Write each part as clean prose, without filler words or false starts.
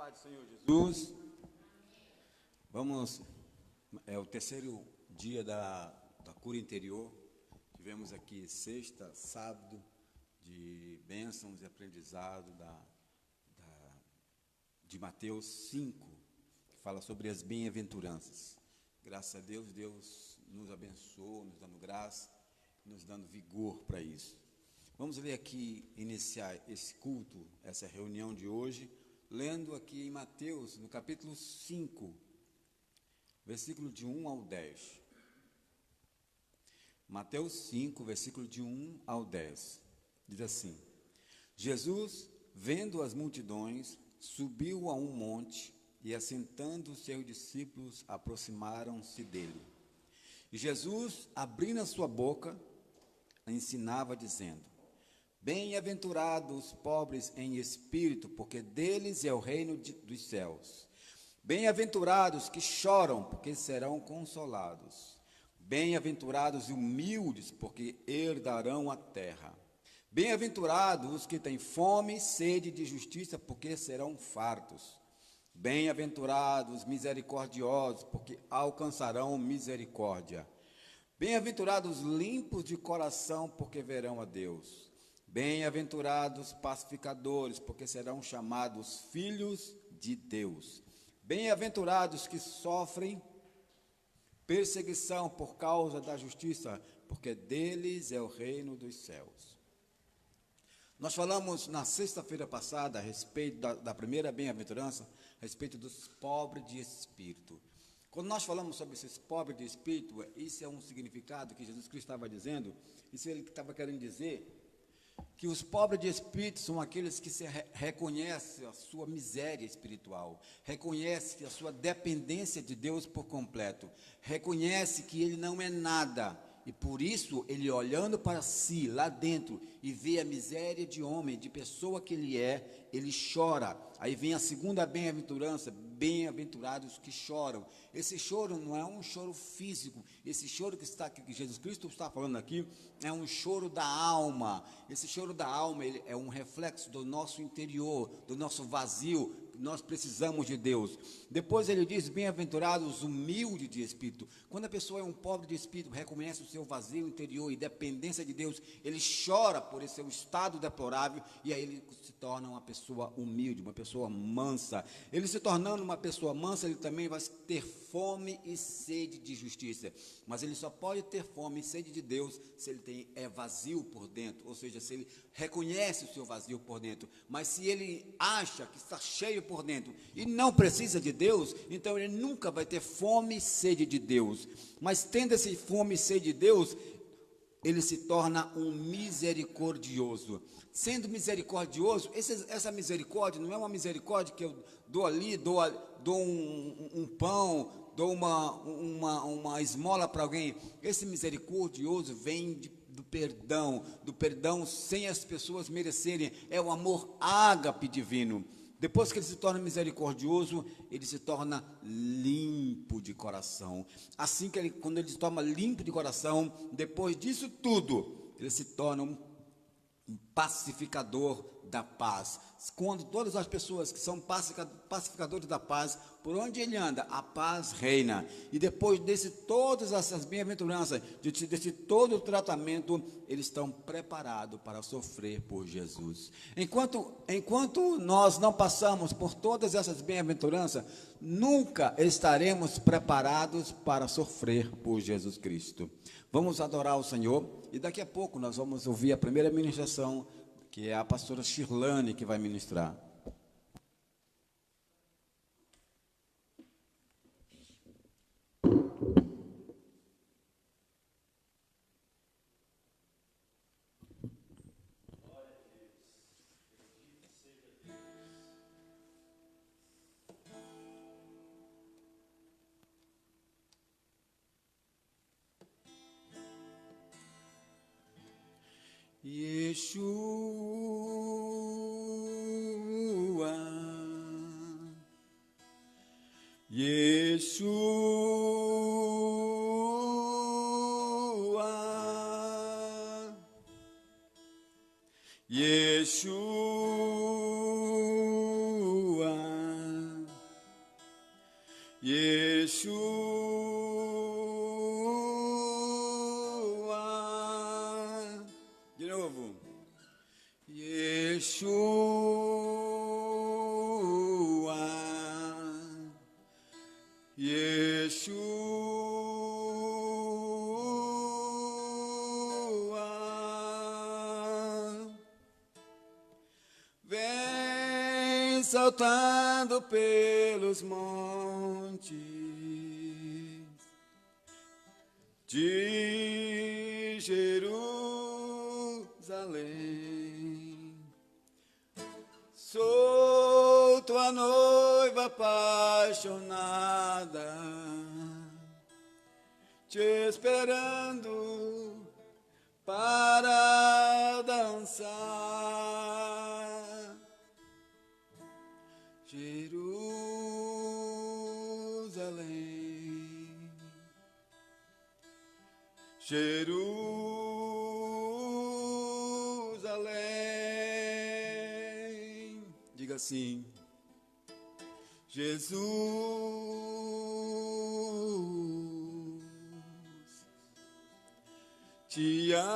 paz do Senhor Jesus. Vamos, é o terceiro dia da cura interior. Tivemos aqui sexta, sábado, de bênçãos e aprendizado de Mateus 5, que fala sobre as bem-aventuranças. Graças a Deus, Deus nos abençoou, nos dando graça, nos dando vigor para isso. Vamos ler aqui, iniciar esse culto, essa reunião de hoje, lendo aqui em Mateus, no capítulo 5, versículo de 1 ao 10. Mateus 5, versículo de 1 ao 10. Diz assim: Jesus, vendo as multidões, subiu a um monte e, assentando os seus discípulos, aproximaram-se dele. E Jesus, abrindo a sua boca, ensinava, dizendo: Bem-aventurados os pobres em espírito, porque deles é o reino dos céus. Bem-aventurados que choram, porque serão consolados. Bem-aventurados e humildes, porque herdarão a terra. Bem-aventurados os que têm fome e sede de justiça, porque serão fartos. Bem-aventurados misericordiosos, porque alcançarão misericórdia. Bem-aventurados limpos de coração, porque verão a Deus. Bem-aventurados pacificadores, porque serão chamados filhos de Deus. Bem-aventurados que sofrem perseguição por causa da justiça, porque deles é o reino dos céus. Nós falamos na sexta-feira passada a respeito da primeira bem-aventurança, a respeito dos pobres de espírito. Quando nós falamos sobre esses pobres de espírito, isso é um significado que Jesus Cristo estava dizendo, isso ele estava querendo dizer, que os pobres de espírito são aqueles que reconhecem a sua miséria espiritual, reconhecem a sua dependência de Deus por completo, reconhece que ele não é nada, e por isso ele, olhando para si lá dentro e vê a miséria de homem, de pessoa que ele é, ele chora. Aí vem a segunda bem-aventurança: bem-aventurados que choram. Esse choro não é um choro físico, esse choro que Jesus Cristo está falando aqui é um choro da alma. Esse choro da alma, ele é um reflexo do nosso interior, do nosso vazio. Nós precisamos de Deus. Depois ele diz: bem-aventurados humildes de espírito. Quando a pessoa é um pobre de espírito, reconhece o seu vazio interior e dependência de Deus, ele chora por esse seu estado deplorável, e aí ele se torna uma pessoa humilde, uma pessoa mansa. Ele se tornando uma pessoa mansa, ele também vai ter fome e sede de justiça. Mas ele só pode ter fome e sede de Deus se ele é vazio por dentro, ou seja, se ele reconhece o seu vazio por dentro. Mas se ele acha que está cheio por dentro e não precisa de Deus, então ele nunca vai ter fome e sede de Deus. Mas tendo essa fome e sede de Deus, ele se torna um misericordioso. Sendo misericordioso, essa misericórdia não é uma misericórdia que eu dou ali, dou um pão, dou uma esmola para alguém. Esse misericordioso vem do perdão sem as pessoas merecerem. É o amor ágape divino. Depois que ele se torna misericordioso, ele se torna limpo de coração. Assim que quando ele se torna limpo de coração, depois disso tudo, ele se torna um pacificador da paz. Quando todas as pessoas que são pacificadores da paz, por onde ele anda, a paz reina. E depois todas essas bem-aventuranças, desse todo o tratamento, eles estão preparados para sofrer por Jesus. Enquanto nós não passamos por todas essas bem-aventuranças, nunca estaremos preparados para sofrer por Jesus Cristo. Vamos adorar o Senhor, e daqui a pouco nós vamos ouvir a primeira ministração, que é a pastora Shirlane que vai ministrar. Yeshua, Yeshua, De novo. Yeshua. Vem saltando pelos montes de Jerusalém. Sou tua noiva apaixonada, te esperando para dançar. Jerusalém, Jerusalém. Diga assim: Jesus, te amo,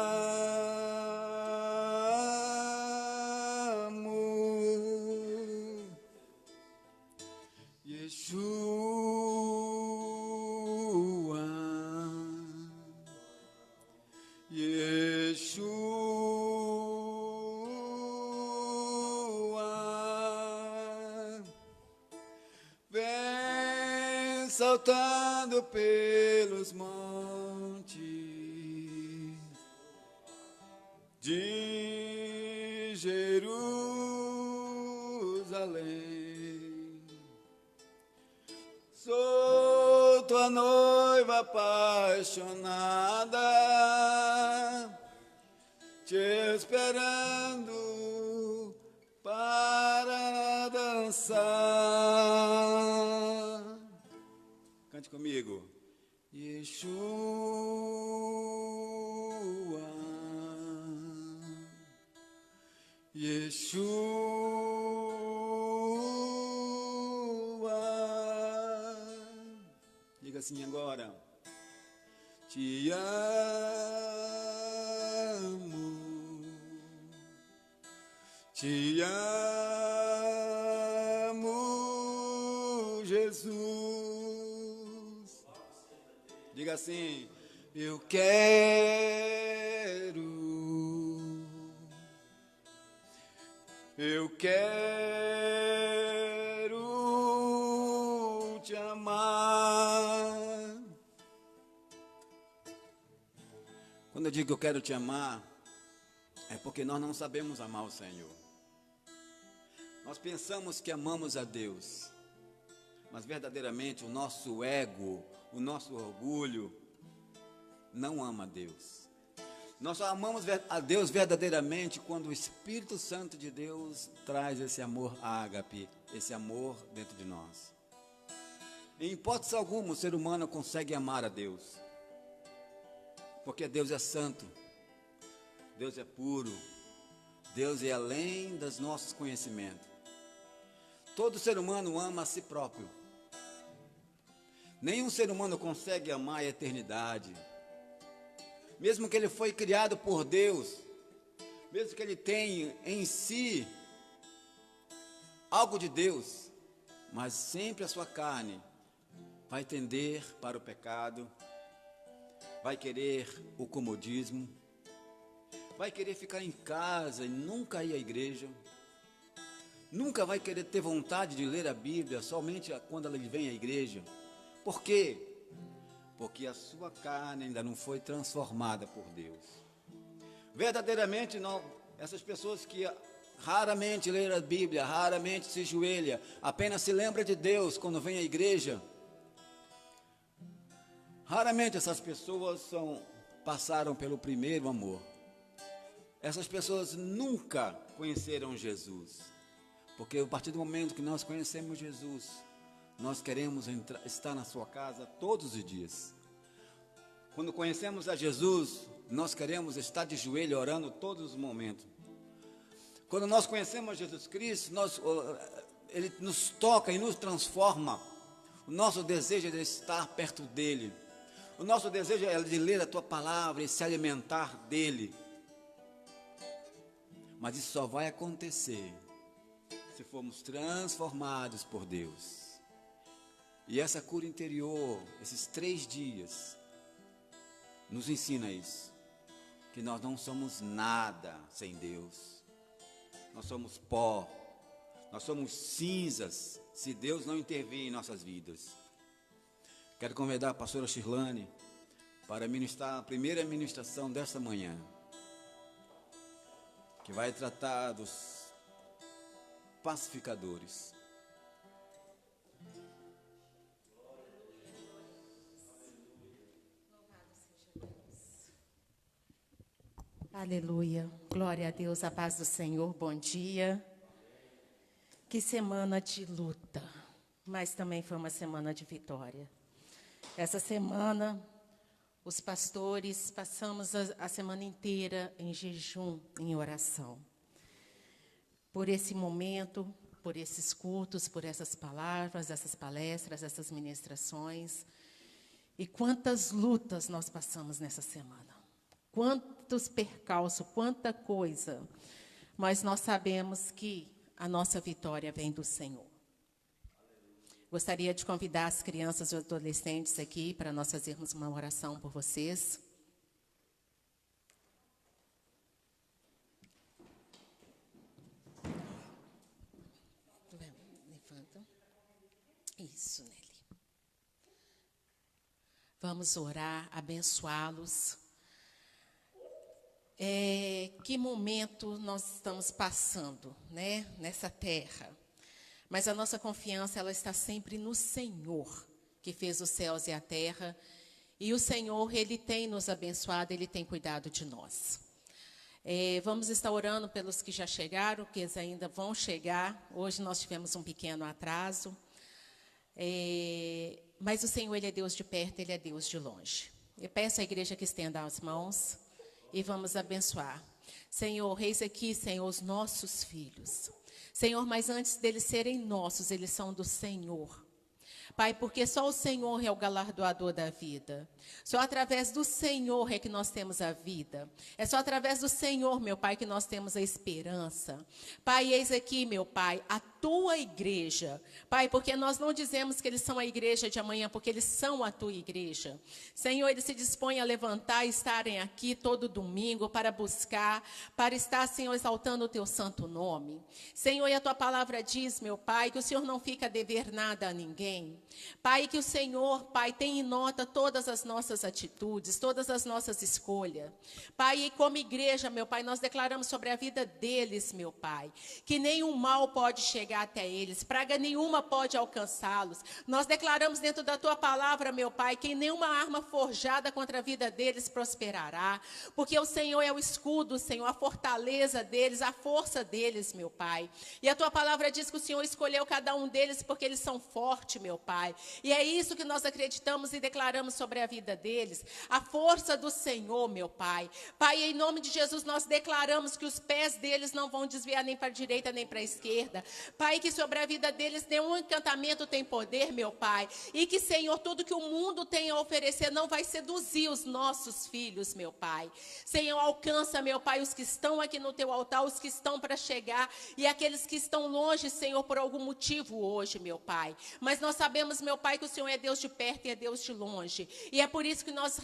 Yeshua, Yeshua. Vem saltando pelos montes de Jerusalém. Sou tua noiva apaixonada, te esperando para dançar. Cante comigo. Yeshua, Yeshua. Diga assim agora: te amo, te amo, Jesus. Diga assim: eu quero te amar. Quando eu digo que eu quero te amar, é porque nós não sabemos amar o Senhor. Nós pensamos que amamos a Deus, mas verdadeiramente o nosso ego, o nosso orgulho, não ama a Deus. Nós só amamos a Deus verdadeiramente quando o Espírito Santo de Deus traz esse amor ágape, esse amor dentro de nós. Em hipótese alguma o ser humano consegue amar a Deus, porque Deus é santo, Deus é puro, Deus é além dos nossos conhecimentos. Todo ser humano ama a si próprio. Nenhum ser humano consegue amar a eternidade. Mesmo que ele foi criado por Deus, mesmo que ele tenha em si algo de Deus, mas sempre a sua carne vai tender para o pecado, vai querer o comodismo, vai querer ficar em casa e nunca ir à igreja, nunca vai querer ter vontade de ler a Bíblia somente quando ela vem à igreja. Por quê? Porque a sua carne ainda não foi transformada por Deus. Verdadeiramente, essas pessoas que raramente leem a Bíblia, raramente se ajoelham, apenas se lembram de Deus quando vem à igreja, raramente essas pessoas passaram pelo primeiro amor. Essas pessoas nunca conheceram Jesus, porque a partir do momento que nós conhecemos Jesus, nós queremos estar na sua casa todos os dias. Quando conhecemos a Jesus, nós queremos estar de joelho orando todos os momentos. Quando nós conhecemos Jesus Cristo, Ele nos toca e nos transforma. O nosso desejo é de estar perto dEle. O nosso desejo é de ler a Tua palavra e se alimentar dEle. Mas isso só vai acontecer se formos transformados por Deus. E essa cura interior, esses 3 dias, nos ensina isso. Que nós não somos nada sem Deus. Nós somos pó. Nós somos cinzas se Deus não intervir em nossas vidas. Quero convidar a pastora Shirlane para ministrar a primeira ministração desta manhã, que vai tratar dos pacificadores. Aleluia, glória a Deus, a paz do Senhor, bom dia. Que semana de luta, mas também foi uma semana de vitória. Essa semana, os pastores passamos a semana inteira em jejum, em oração. Por esse momento, por esses cultos, por essas palavras, essas palestras, essas ministrações. E quantas lutas nós passamos nessa semana. Quantos percalços, quanta coisa. Mas nós sabemos que a nossa vitória vem do Senhor. Gostaria de convidar as crianças e os adolescentes aqui para nós fazermos uma oração por vocês. Levanta. Isso, Nelly. Vamos orar, abençoá-los. Que momento nós estamos passando, né, nessa terra. Mas a nossa confiança, ela está sempre no Senhor, que fez os céus e a terra. E o Senhor, Ele tem nos abençoado, Ele tem cuidado de nós. Vamos estar orando pelos que já chegaram, que eles ainda vão chegar. Hoje nós tivemos um pequeno atraso. Mas o Senhor, Ele é Deus de perto, Ele é Deus de longe. Eu peço à igreja que estenda as mãos e vamos abençoar. Senhor, eis aqui, Senhor, os nossos filhos. Senhor, mas antes deles serem nossos, eles são do Senhor. Pai, porque só o Senhor é o galardoador da vida. Só através do Senhor é que nós temos a vida. É só através do Senhor, meu Pai, que nós temos a esperança. Pai, eis aqui, meu Pai, a tua igreja. Pai, porque nós não dizemos que eles são a igreja de amanhã, porque eles são a tua igreja. Senhor, eles se dispõem a levantar e estarem aqui todo domingo para buscar, para estar, Senhor, exaltando o teu santo nome. Senhor, e a tua palavra diz, meu Pai, que o Senhor não fica a dever nada a ninguém. Pai, que o Senhor, Pai, tem em nota todas as nossas atitudes, todas as nossas escolhas. Pai, e como igreja, meu Pai, nós declaramos sobre a vida deles, meu Pai, que nenhum mal pode chegar até eles, praga nenhuma pode alcançá-los. Nós declaramos dentro da tua palavra, meu Pai, que nenhuma arma forjada contra a vida deles prosperará, porque o Senhor é o escudo, Senhor, a fortaleza deles, a força deles, meu Pai. E a tua palavra diz que o Senhor escolheu cada um deles porque eles são fortes, meu Pai. E é isso que nós acreditamos e declaramos sobre a vida deles, a força do Senhor, meu Pai. Pai, em nome de Jesus, nós declaramos que os pés deles não vão desviar nem para a direita nem para a esquerda. Pai, que sobre a vida deles nenhum encantamento tem poder, meu Pai. E que, Senhor, tudo que o mundo tem a oferecer não vai seduzir os nossos filhos, meu Pai. Senhor, alcança, meu Pai, os que estão aqui no teu altar, os que estão para chegar e aqueles que estão longe, Senhor, por algum motivo hoje, meu Pai. Mas nós sabemos, meu Pai, que o Senhor é Deus de perto e é Deus de longe. E é por isso que nós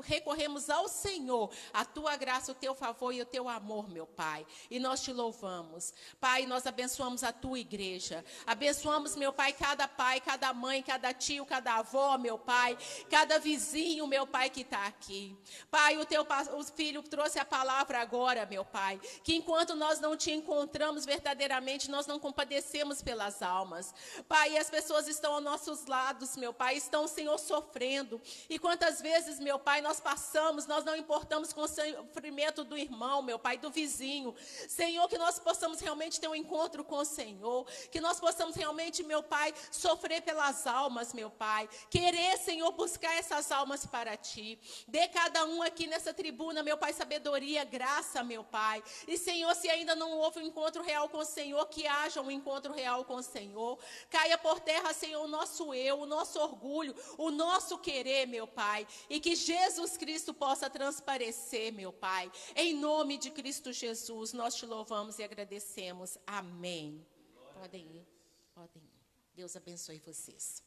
recorremos ao Senhor, a tua graça, o teu favor e o teu amor, meu Pai. E nós te louvamos. Pai, nós abençoamos a tua igreja. Abençoamos, meu Pai, cada mãe, cada tio, cada avó, meu Pai, cada vizinho, meu Pai, que está aqui. Pai, o filho trouxe a palavra agora, meu Pai, que enquanto nós não te encontramos verdadeiramente, nós não compadecemos pelas almas. Pai, as pessoas estão aos nossos lados, meu Pai, estão, Senhor, sofrendo. E quantas vezes, meu Pai, nós passamos, nós não importamos com o sofrimento do irmão, meu Pai, do vizinho. Senhor, que nós possamos realmente ter um encontro com o Senhor, que nós possamos realmente, meu Pai, sofrer pelas almas, meu Pai, querer, Senhor, buscar essas almas para Ti. Dê cada um aqui nessa tribuna, meu Pai, sabedoria, graça, meu Pai. E, Senhor, se ainda não houve um encontro real com o Senhor, que haja um encontro real com o Senhor. Caia por terra, Senhor, o nosso nosso eu, o nosso orgulho, o nosso querer, meu Pai. E que Jesus Cristo possa transparecer, meu Pai. Em nome de Cristo Jesus, nós te louvamos e agradecemos. Amém. Podem ir, podem ir. Deus abençoe vocês.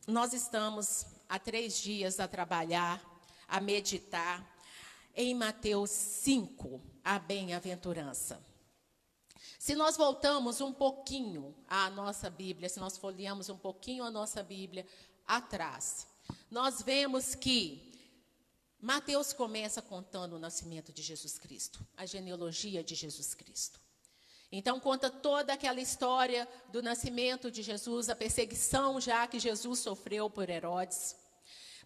Nós estamos há 3 dias a trabalhar, a meditar em Mateus 5, a bem-aventurança. Se nós voltamos um pouquinho à nossa Bíblia, se nós folheamos um pouquinho a nossa Bíblia atrás, nós vemos que Mateus começa contando o nascimento de Jesus Cristo, a genealogia de Jesus Cristo. Então, conta toda aquela história do nascimento de Jesus, a perseguição já que Jesus sofreu por Herodes,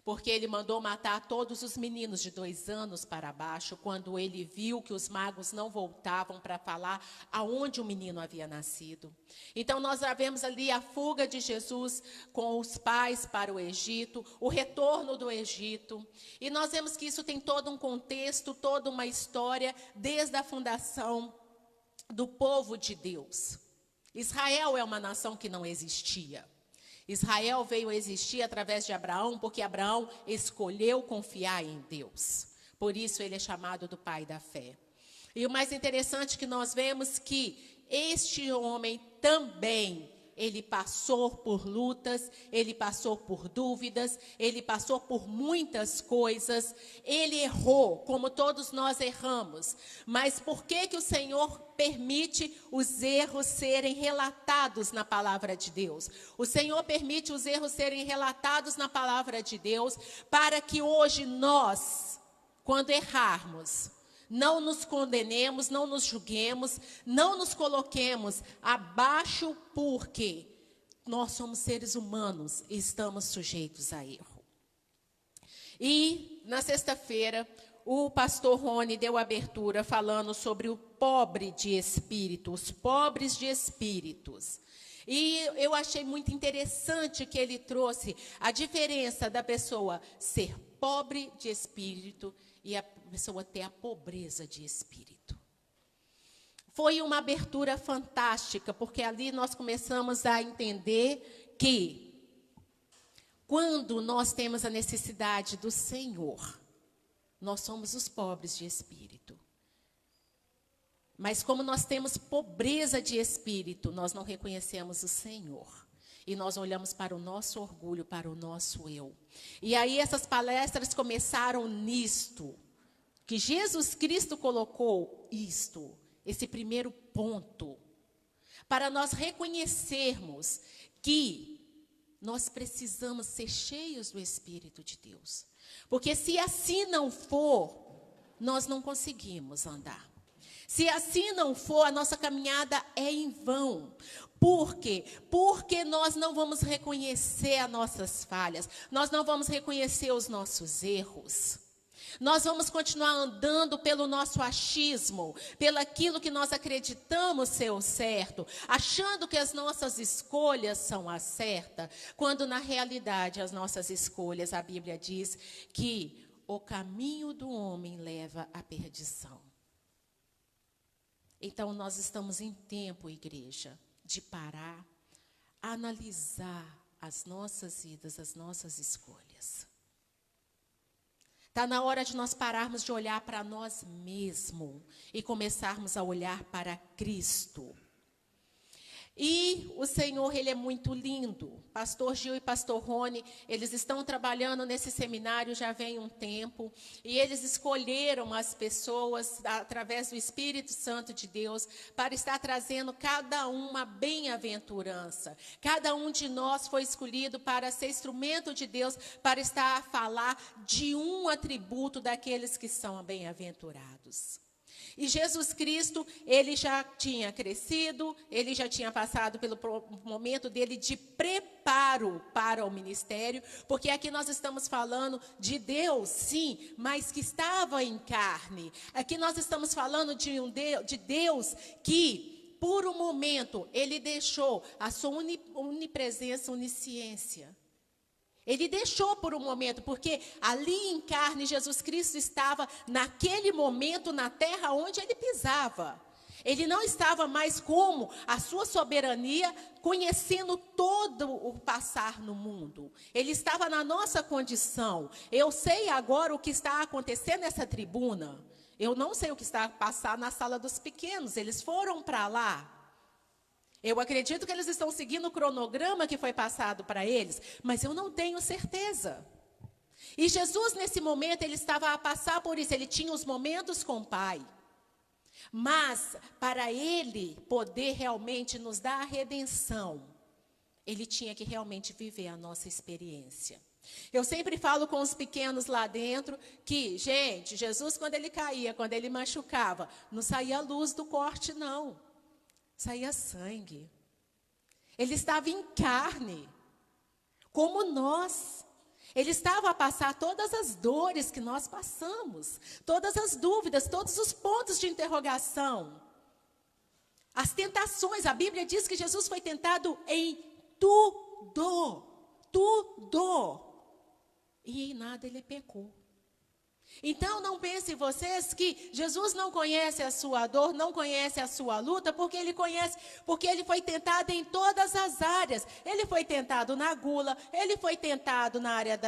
porque ele mandou matar todos os meninos de 2 anos para baixo, quando ele viu que os magos não voltavam para falar aonde o menino havia nascido. Então, nós já vemos ali a fuga de Jesus com os pais para o Egito, o retorno do Egito. E nós vemos que isso tem todo um contexto, toda uma história, desde a fundação do povo de Deus. Israel é uma nação que não existia. Israel veio a existir através de Abraão, porque Abraão escolheu confiar em Deus. Por isso ele é chamado do pai da fé. E o mais interessante é que nós vemos que este homem também, ele passou por lutas, ele passou por dúvidas, ele passou por muitas coisas, ele errou, como todos nós erramos. Mas por que o Senhor permite os erros serem relatados na palavra de Deus? O Senhor permite os erros serem relatados na palavra de Deus, para que hoje nós, quando errarmos, não nos condenemos, não nos julguemos, não nos coloquemos abaixo, porque nós somos seres humanos e estamos sujeitos a erro. E na sexta-feira, o pastor Rony deu abertura falando sobre o pobre de espírito, os pobres de espíritos. E eu achei muito interessante que ele trouxe a diferença da pessoa ser pobre de espírito e a pessoa ter a pobreza de espírito. Foi uma abertura fantástica, porque ali nós começamos a entender que quando nós temos a necessidade do Senhor, nós somos os pobres de espírito. Mas como nós temos pobreza de espírito, nós não reconhecemos o Senhor. E nós olhamos para o nosso orgulho, para o nosso eu. E aí essas palestras começaram nisto, que Jesus Cristo colocou isto, esse primeiro ponto, para nós reconhecermos que nós precisamos ser cheios do Espírito de Deus. Porque se assim não for, nós não conseguimos andar. Se assim não for, a nossa caminhada é em vão. Por quê? Porque nós não vamos reconhecer as nossas falhas, nós não vamos reconhecer os nossos erros. Nós vamos continuar andando pelo nosso achismo, pelo aquilo que nós acreditamos ser o certo, achando que as nossas escolhas são a certa, quando na realidade as nossas escolhas, a Bíblia diz que o caminho do homem leva à perdição. Então nós estamos em tempo, igreja, de parar, analisar as nossas vidas, as nossas escolhas. Está na hora de nós pararmos de olhar para nós mesmos e começarmos a olhar para Cristo. E o Senhor, Ele é muito lindo. Pastor Gil e Pastor Rony, eles estão trabalhando nesse seminário já vem um tempo. E eles escolheram as pessoas, através do Espírito Santo de Deus, para estar trazendo cada uma bem-aventurança. Cada um de nós foi escolhido para ser instrumento de Deus, para estar a falar de um atributo daqueles que são bem-aventurados. E Jesus Cristo, ele já tinha crescido, ele já tinha passado pelo momento dele de preparo para o ministério, porque aqui nós estamos falando de Deus, sim, mas que estava em carne. Aqui nós estamos falando de Deus que, por um momento, ele deixou a sua onipresença, onisciência. Ele deixou por um momento, porque ali em carne Jesus Cristo estava naquele momento na terra onde ele pisava. Ele não estava mais como a sua soberania, conhecendo todo o passar no mundo. Ele estava na nossa condição. Eu sei agora o que está acontecendo nessa tribuna. Eu não sei o que está a passar na sala dos pequenos. Eles foram para lá. Eu acredito que eles estão seguindo o cronograma que foi passado para eles, mas eu não tenho certeza. E Jesus, nesse momento, ele estava a passar por isso. Ele tinha os momentos com o Pai. Mas, para ele poder realmente nos dar a redenção, ele tinha que realmente viver a nossa experiência. Eu sempre falo com os pequenos lá dentro que, gente, Jesus, quando ele caía, quando ele machucava, não saía luz do corte, não. Saía sangue. Ele estava em carne, como nós. Ele estava a passar todas as dores que nós passamos, todas as dúvidas, todos os pontos de interrogação. As tentações, a Bíblia diz que Jesus foi tentado em tudo, tudo. E em nada ele pecou. Então, não pensem vocês que Jesus não conhece a sua dor, não conhece a sua luta, porque ele conhece, porque ele foi tentado em todas as áreas. Ele foi tentado na gula, ele foi tentado na área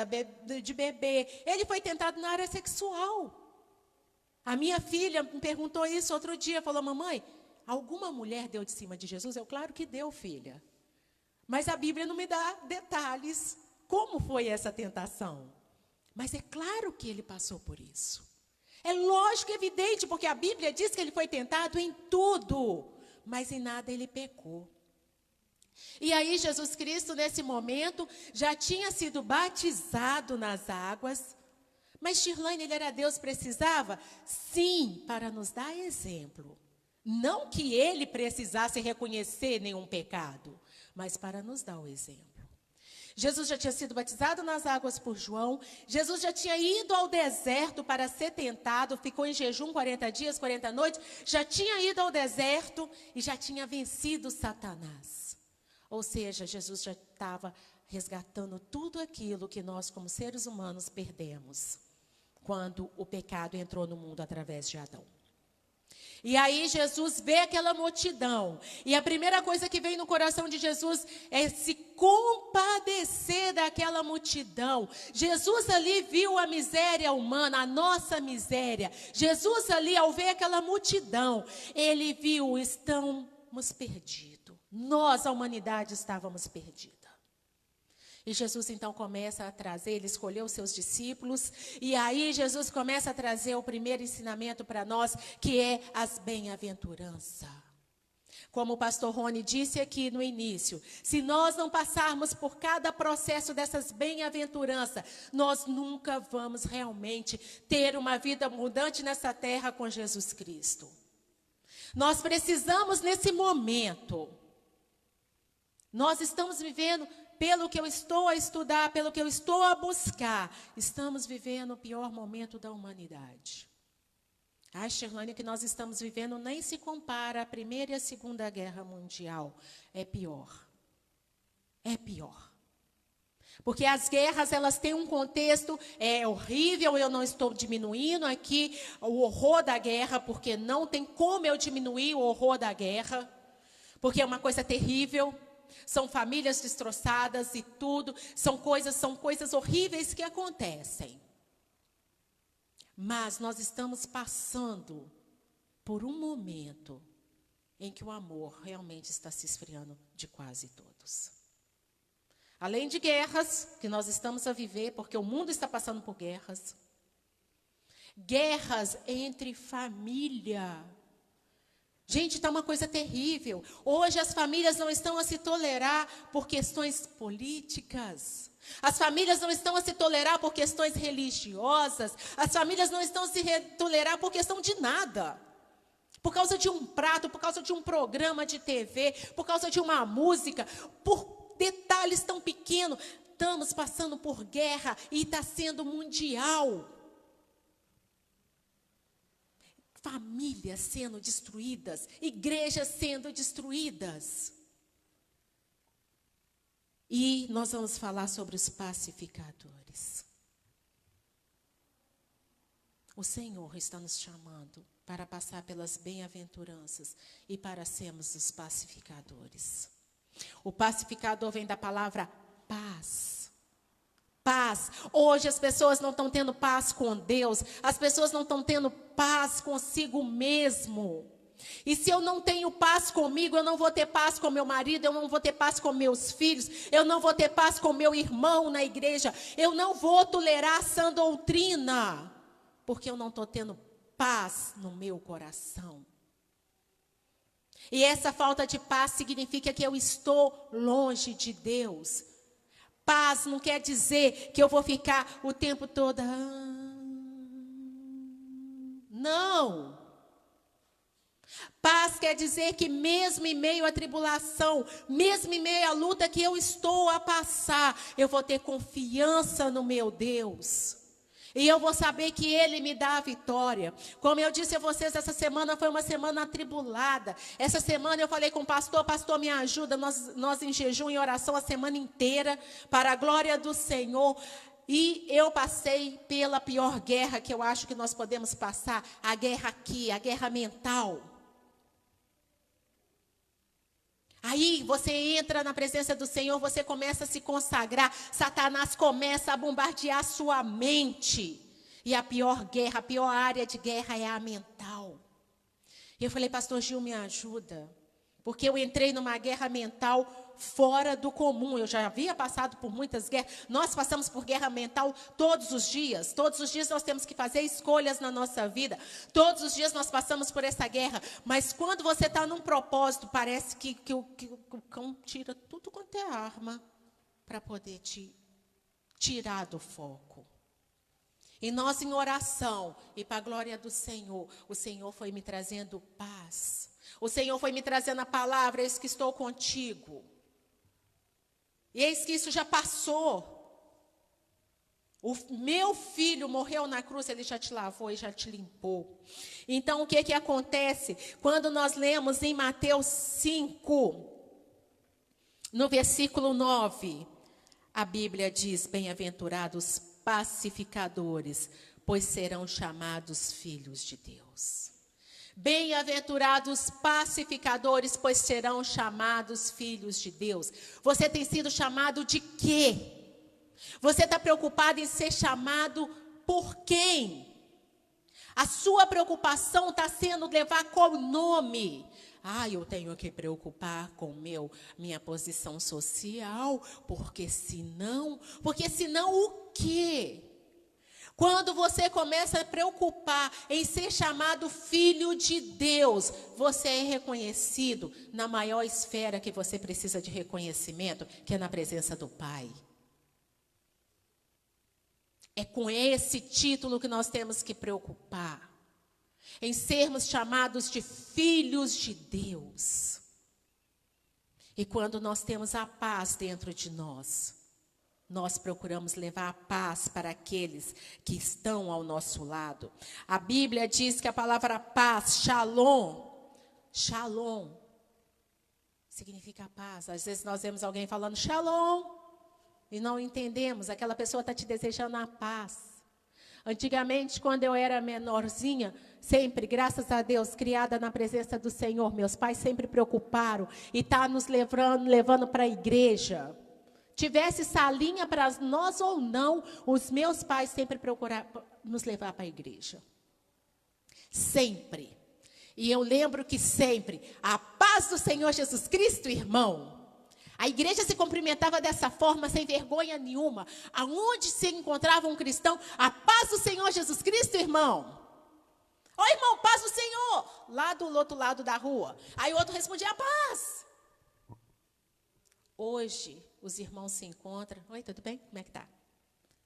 de beber, ele foi tentado na área sexual. A minha filha me perguntou isso outro dia, falou, mamãe, alguma mulher deu de cima de Jesus? Eu, claro que deu, filha. Mas a Bíblia não me dá detalhes. Como foi essa tentação? Mas é claro que ele passou por isso. É lógico, evidente, porque a Bíblia diz que ele foi tentado em tudo, mas em nada ele pecou. E aí Jesus Cristo, nesse momento, já tinha sido batizado nas águas. Mas Shirlane, ele era Deus, precisava? Sim, para nos dar exemplo. Não que ele precisasse reconhecer nenhum pecado, mas para nos dar o exemplo. Jesus já tinha sido batizado nas águas por João. Jesus já tinha ido ao deserto para ser tentado. Ficou em jejum 40 dias, 40 noites. Já tinha ido ao deserto e já tinha vencido Satanás. Ou seja, Jesus já estava resgatando tudo aquilo que nós, como seres humanos, perdemos quando o pecado entrou no mundo através de Adão. E aí Jesus vê aquela multidão. E a primeira coisa que vem no coração de Jesus é se compadecer daquela multidão. Jesus ali viu a miséria humana, a nossa miséria. Jesus ali, ao ver aquela multidão, ele viu, estamos perdidos. Nós, a humanidade, estávamos perdidos. E Jesus então começa a trazer, ele escolheu os seus discípulos, e aí Jesus começa a trazer o primeiro ensinamento para nós, que é as bem-aventuranças. Como o pastor Rony disse aqui no início, se nós não passarmos por cada processo dessas bem-aventuranças, nós nunca vamos realmente ter uma vida abundante nessa terra com Jesus Cristo. Nós precisamos nesse momento, nós estamos vivendo... Pelo que eu estou a estudar, pelo que eu estou a buscar, estamos vivendo o pior momento da humanidade. A Shirlane, que nós estamos vivendo nem se compara à Primeira e à Segunda Guerra Mundial. É pior. É pior. Porque as guerras, elas têm um contexto horrível, eu não estou diminuindo aqui o horror da guerra, porque não tem como eu diminuir o horror da guerra, porque é uma coisa terrível. São famílias destroçadas e tudo, são coisas horríveis que acontecem. Mas nós estamos passando por um momento em que o amor realmente está se esfriando de quase todos. Além de guerras que nós estamos a viver, porque o mundo está passando por guerras. Guerras entre família. Gente, está uma coisa terrível. Hoje as famílias não estão a se tolerar por questões políticas. As famílias não estão a se tolerar por questões religiosas. As famílias não estão a se tolerar por questão de nada. Por causa de um prato, por causa de um programa de TV, por causa de uma música, por detalhes tão pequenos. Estamos passando por guerra e está sendo mundial. Famílias sendo destruídas, igrejas sendo destruídas. E nós vamos falar sobre os pacificadores. O Senhor está nos chamando para passar pelas bem-aventuranças e para sermos os pacificadores. O pacificador vem da palavra paz. Paz. Hoje as pessoas não estão tendo paz com Deus, as pessoas não estão tendo paz consigo mesmo. E se eu não tenho paz comigo, eu não vou ter paz com meu marido, eu não vou ter paz com meus filhos, eu não vou ter paz com meu irmão na igreja, eu não vou tolerar sã doutrina, porque eu não estou tendo paz no meu coração. E essa falta de paz significa que eu estou longe de Deus. Paz não quer dizer que eu vou ficar o tempo todo. Não. Paz quer dizer que mesmo em meio à tribulação, mesmo em meio à luta que eu estou a passar, eu vou ter confiança no meu Deus. E eu vou saber que Ele me dá a vitória. Como eu disse a vocês, essa semana foi uma semana atribulada. Essa semana eu falei com o pastor me ajuda. Nós em jejum e oração a semana inteira, para a glória do Senhor. E eu passei pela pior guerra que eu acho que nós podemos passar, a guerra aqui, a guerra mental. Aí você entra na presença do Senhor, você começa a se consagrar, Satanás começa a bombardear sua mente. E a pior guerra, a pior área de guerra é a mental. E eu falei, pastor Gil, me ajuda. Porque eu entrei numa guerra mental fora do comum. Eu já havia passado por muitas guerras. Nós passamos por guerra mental todos os dias. Todos os dias nós temos que fazer escolhas na nossa vida. Todos os dias nós passamos por essa guerra. Mas quando você está num propósito, parece que o cão tira tudo quanto é arma para poder te tirar do foco. E nós em oração, e para a glória do Senhor, o Senhor foi me trazendo paz. O Senhor foi me trazendo a palavra, eis que estou contigo. E eis que isso já passou. O meu filho morreu na cruz, ele já te lavou e já te limpou. Então, o que acontece? Quando nós lemos em Mateus 5, no versículo 9, a Bíblia diz, bem-aventurados pacificadores, pois serão chamados filhos de Deus. Bem-aventurados pacificadores, pois serão chamados filhos de Deus. Você tem sido chamado de quê? Você está preocupado em ser chamado por quem? A sua preocupação está sendo levar qual nome? Eu tenho que preocupar com minha posição social, porque senão o quê? Quando você começa a preocupar em ser chamado filho de Deus, você é reconhecido na maior esfera que você precisa de reconhecimento, que é na presença do Pai. É com esse título que nós temos que preocupar, em sermos chamados de filhos de Deus. E quando nós temos a paz dentro de nós procuramos levar a paz para aqueles que estão ao nosso lado. A Bíblia diz que a palavra paz, shalom, significa paz. Às vezes nós vemos alguém falando shalom e não entendemos, aquela pessoa está te desejando a paz. Antigamente, quando eu era menorzinha, sempre, graças a Deus, criada na presença do Senhor, meus pais sempre preocuparam e tá nos levando para a igreja. Tivesse salinha para nós ou não, os meus pais sempre procuraram nos levar para a igreja. Sempre. E eu lembro que sempre, a paz do Senhor Jesus Cristo, irmão. A igreja se cumprimentava dessa forma, sem vergonha nenhuma. Aonde se encontrava um cristão, a paz do Senhor Jesus Cristo, irmão. Oi, irmão, paz do Senhor. Lá do outro lado da rua. Aí o outro respondia, a paz. Hoje, os irmãos se encontram. Oi, tudo bem? Como é que tá?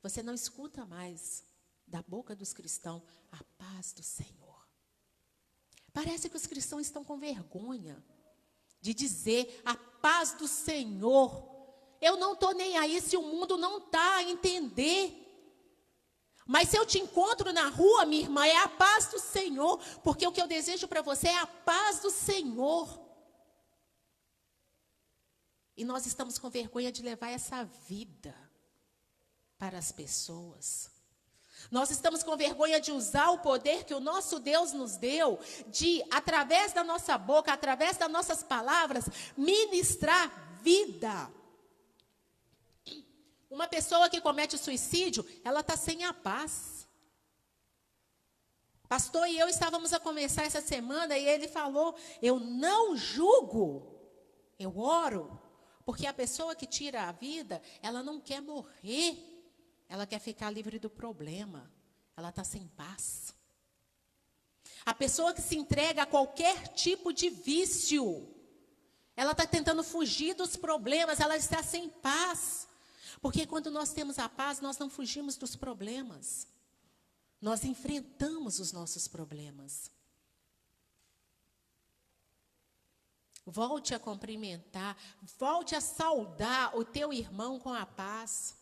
Você não escuta mais da boca dos cristãos a paz do Senhor. Parece que os cristãos estão com vergonha de dizer a paz do Senhor. Eu não estou nem aí se o mundo não está a entender. Mas se eu te encontro na rua, minha irmã, é a paz do Senhor. Porque o que eu desejo para você é a paz do Senhor. E nós estamos com vergonha de levar essa vida para as pessoas. Nós estamos com vergonha de usar o poder que o nosso Deus nos deu, de, através da nossa boca, através das nossas palavras, ministrar vida. Uma pessoa que comete suicídio, ela está sem a paz. Pastor e eu estávamos a conversar essa semana e ele falou, eu não julgo, eu oro, porque a pessoa que tira a vida, ela não quer morrer. Ela quer ficar livre do problema. Ela está sem paz. A pessoa que se entrega a qualquer tipo de vício, ela está tentando fugir dos problemas, ela está sem paz. Porque quando nós temos a paz, nós não fugimos dos problemas. Nós enfrentamos os nossos problemas. Volte a cumprimentar, volte a saudar o teu irmão com a paz.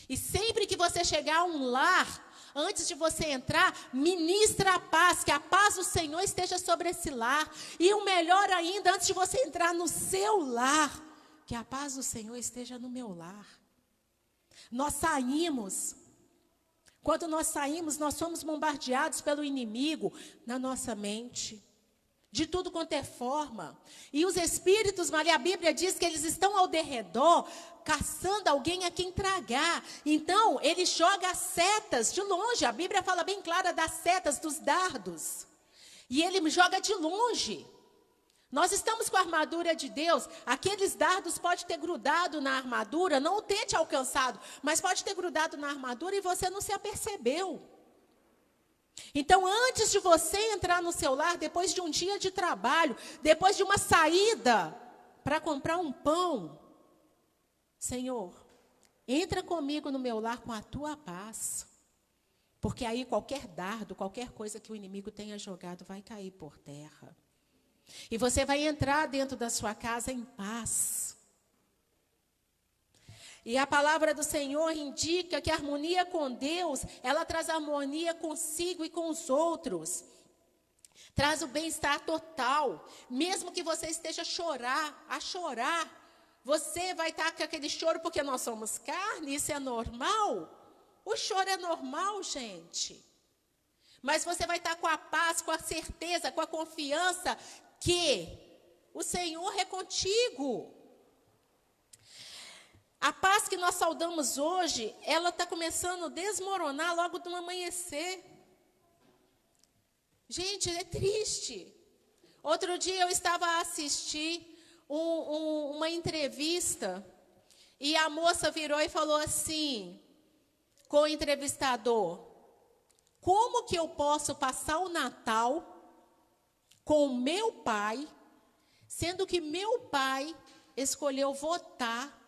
E sempre que você chegar a um lar, antes de você entrar, ministra a paz, que a paz do Senhor esteja sobre esse lar. E o melhor ainda, antes de você entrar no seu lar, que a paz do Senhor esteja no meu lar. Nós saímos, quando nós saímos, nós somos bombardeados pelo inimigo na nossa mente. De tudo quanto é forma. E os espíritos, Maria, a Bíblia diz que eles estão ao derredor, caçando alguém a quem tragar. Então, ele joga setas de longe. A Bíblia fala bem clara das setas, dos dardos. E ele joga de longe. Nós estamos com a armadura de Deus. Aqueles dardos podem ter grudado na armadura, não ter te alcançado, mas pode ter grudado na armadura e você não se apercebeu. Então, antes de você entrar no seu lar, depois de um dia de trabalho, depois de uma saída para comprar um pão, Senhor, entra comigo no meu lar com a tua paz. Porque aí qualquer dardo, qualquer coisa que o inimigo tenha jogado vai cair por terra. E você vai entrar dentro da sua casa em paz. E a palavra do Senhor indica que a harmonia com Deus, ela traz harmonia consigo e com os outros. Traz o bem-estar total. Mesmo que você esteja a chorar, você vai estar com aquele choro porque nós somos carne, isso é normal. O choro é normal, gente. Mas você vai estar com a paz, com a certeza, com a confiança que o Senhor é contigo. A paz que nós saudamos hoje, ela está começando a desmoronar logo do amanhecer. Gente, é triste. Outro dia eu estava a assistir uma entrevista e a moça virou e falou assim, com o entrevistador, como que eu posso passar o Natal com o meu pai, sendo que meu pai escolheu votar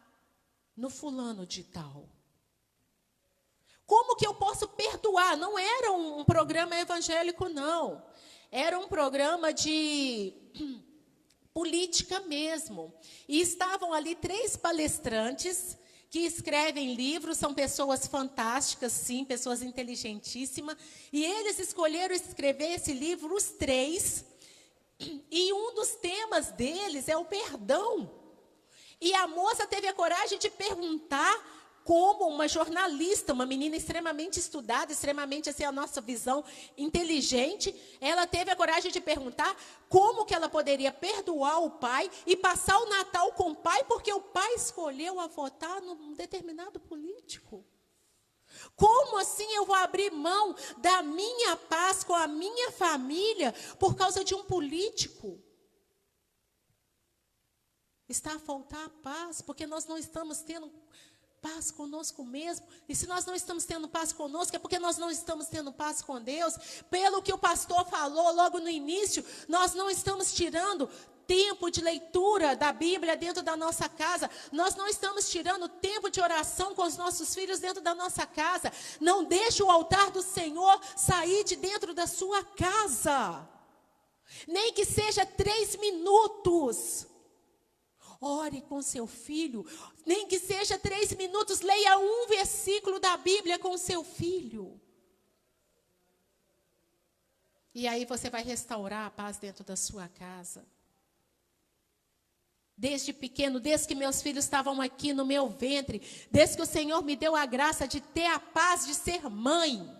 no fulano de tal? Como que eu posso perdoar? Não era um programa evangélico, não. Era um programa de política mesmo. E estavam ali 3 palestrantes que escrevem livros, são pessoas fantásticas, sim, pessoas inteligentíssimas. E eles escolheram escrever esse livro, os 3. E um dos temas deles é o perdão. E a moça teve a coragem de perguntar, como uma jornalista, uma menina extremamente estudada, extremamente, assim, a nossa visão inteligente, ela teve a coragem de perguntar como que ela poderia perdoar o pai e passar o Natal com o pai, porque o pai escolheu a votar num determinado político. Como assim eu vou abrir mão da minha paz com a minha família por causa de um político? Está a faltar a paz, porque nós não estamos tendo paz conosco mesmo. E se nós não estamos tendo paz conosco, é porque nós não estamos tendo paz com Deus. Pelo que o pastor falou logo no início, nós não estamos tirando tempo de leitura da Bíblia dentro da nossa casa. Nós não estamos tirando tempo de oração com os nossos filhos dentro da nossa casa. Não deixe o altar do Senhor sair de dentro da sua casa. Nem que seja 3 minutos. Ore com seu filho, nem que seja 3 minutos, leia um versículo da Bíblia com seu filho. E aí você vai restaurar a paz dentro da sua casa. Desde pequeno, desde que meus filhos estavam aqui no meu ventre, desde que o Senhor me deu a graça de ter a paz de ser mãe,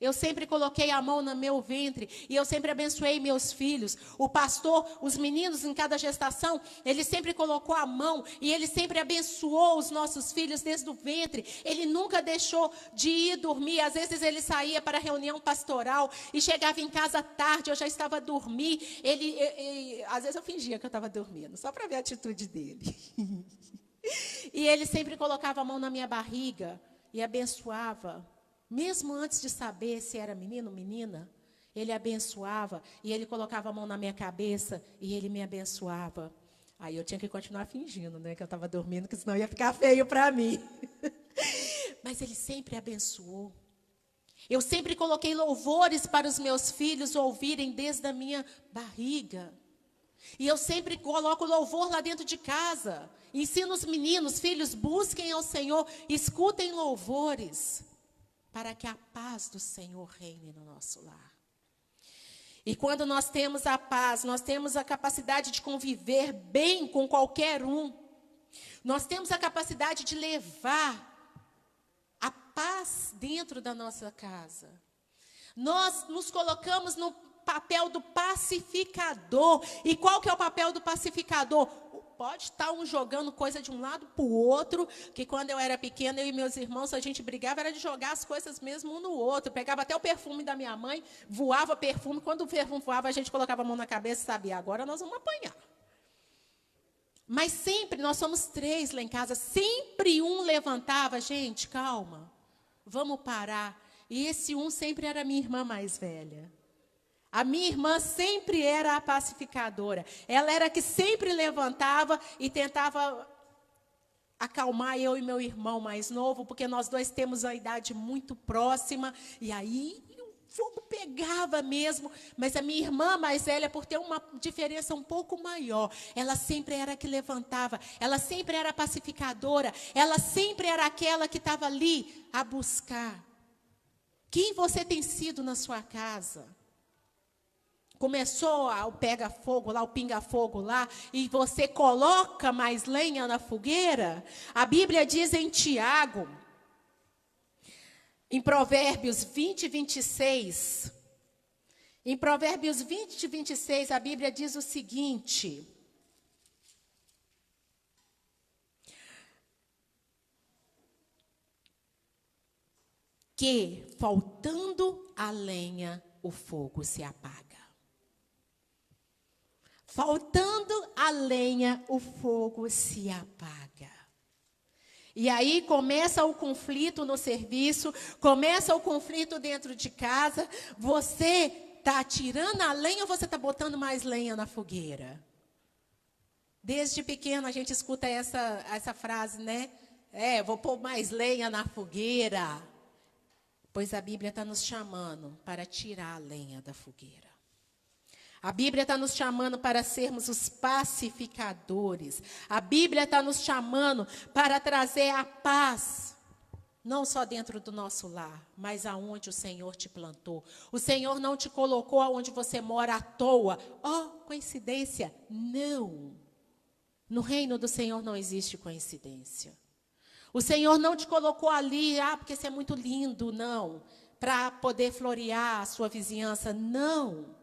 Eu sempre coloquei a mão no meu ventre e eu sempre abençoei meus filhos. O pastor, os meninos em cada gestação, ele sempre colocou a mão e ele sempre abençoou os nossos filhos desde o ventre. Ele nunca deixou de ir dormir. Às vezes ele saía para a reunião pastoral e chegava em casa tarde, eu já estava a dormir. Às vezes eu fingia que eu estava dormindo, só para ver a atitude dele. E ele sempre colocava a mão na minha barriga e abençoava. Mesmo antes de saber se era menino ou menina, ele abençoava e ele colocava a mão na minha cabeça e ele me abençoava. Aí eu tinha que continuar fingindo, né, que eu estava dormindo, que senão ia ficar feio para mim. Mas ele sempre abençoou. Eu sempre coloquei louvores para os meus filhos ouvirem desde a minha barriga. E eu sempre coloco louvor lá dentro de casa. Ensino os meninos, filhos, busquem ao Senhor, escutem louvores, para que a paz do Senhor reine no nosso lar. E quando nós temos a paz, nós temos a capacidade de conviver bem com qualquer um. Nós temos a capacidade de levar a paz dentro da nossa casa. Nós nos colocamos no papel do pacificador. E qual que é o papel do pacificador? Pode estar um jogando coisa de um lado para o outro, que quando eu era pequena, eu e meus irmãos, a gente brigava, era de jogar as coisas mesmo um no outro. Pegava até o perfume da minha mãe, voava perfume. Quando o perfume voava, a gente colocava a mão na cabeça e sabia, agora nós vamos apanhar. Mas sempre, nós somos 3 lá em casa, sempre um levantava, gente, calma, vamos parar. E esse um sempre era minha irmã mais velha. A minha irmã sempre era a pacificadora. Ela era a que sempre levantava e tentava acalmar eu e meu irmão mais novo, porque nós dois temos a idade muito próxima. E aí o fogo pegava mesmo. Mas a minha irmã mais velha, por ter uma diferença um pouco maior, ela sempre era a que levantava. Ela sempre era a pacificadora. Ela sempre era aquela que estava ali a buscar. Quem você tem sido na sua casa? Começou o pega-fogo lá, o pinga-fogo lá, e você coloca mais lenha na fogueira? A Bíblia diz em Tiago, em Provérbios 20, 26, em Provérbios 20, 26, a Bíblia diz o seguinte: que, faltando a lenha, o fogo se apaga. Faltando a lenha, o fogo se apaga. E aí começa o conflito no serviço, começa o conflito dentro de casa. Você está tirando a lenha ou você está botando mais lenha na fogueira? Desde pequeno a gente escuta essa frase, né? Vou pôr mais lenha na fogueira. Pois a Bíblia está nos chamando para tirar a lenha da fogueira. A Bíblia está nos chamando para sermos os pacificadores. A Bíblia está nos chamando para trazer a paz, não só dentro do nosso lar, mas aonde o Senhor te plantou. O Senhor não te colocou aonde você mora à toa. Coincidência? Não. No reino do Senhor não existe coincidência. O Senhor não te colocou ali, porque você é muito lindo, não. Para poder florear a sua vizinhança, não.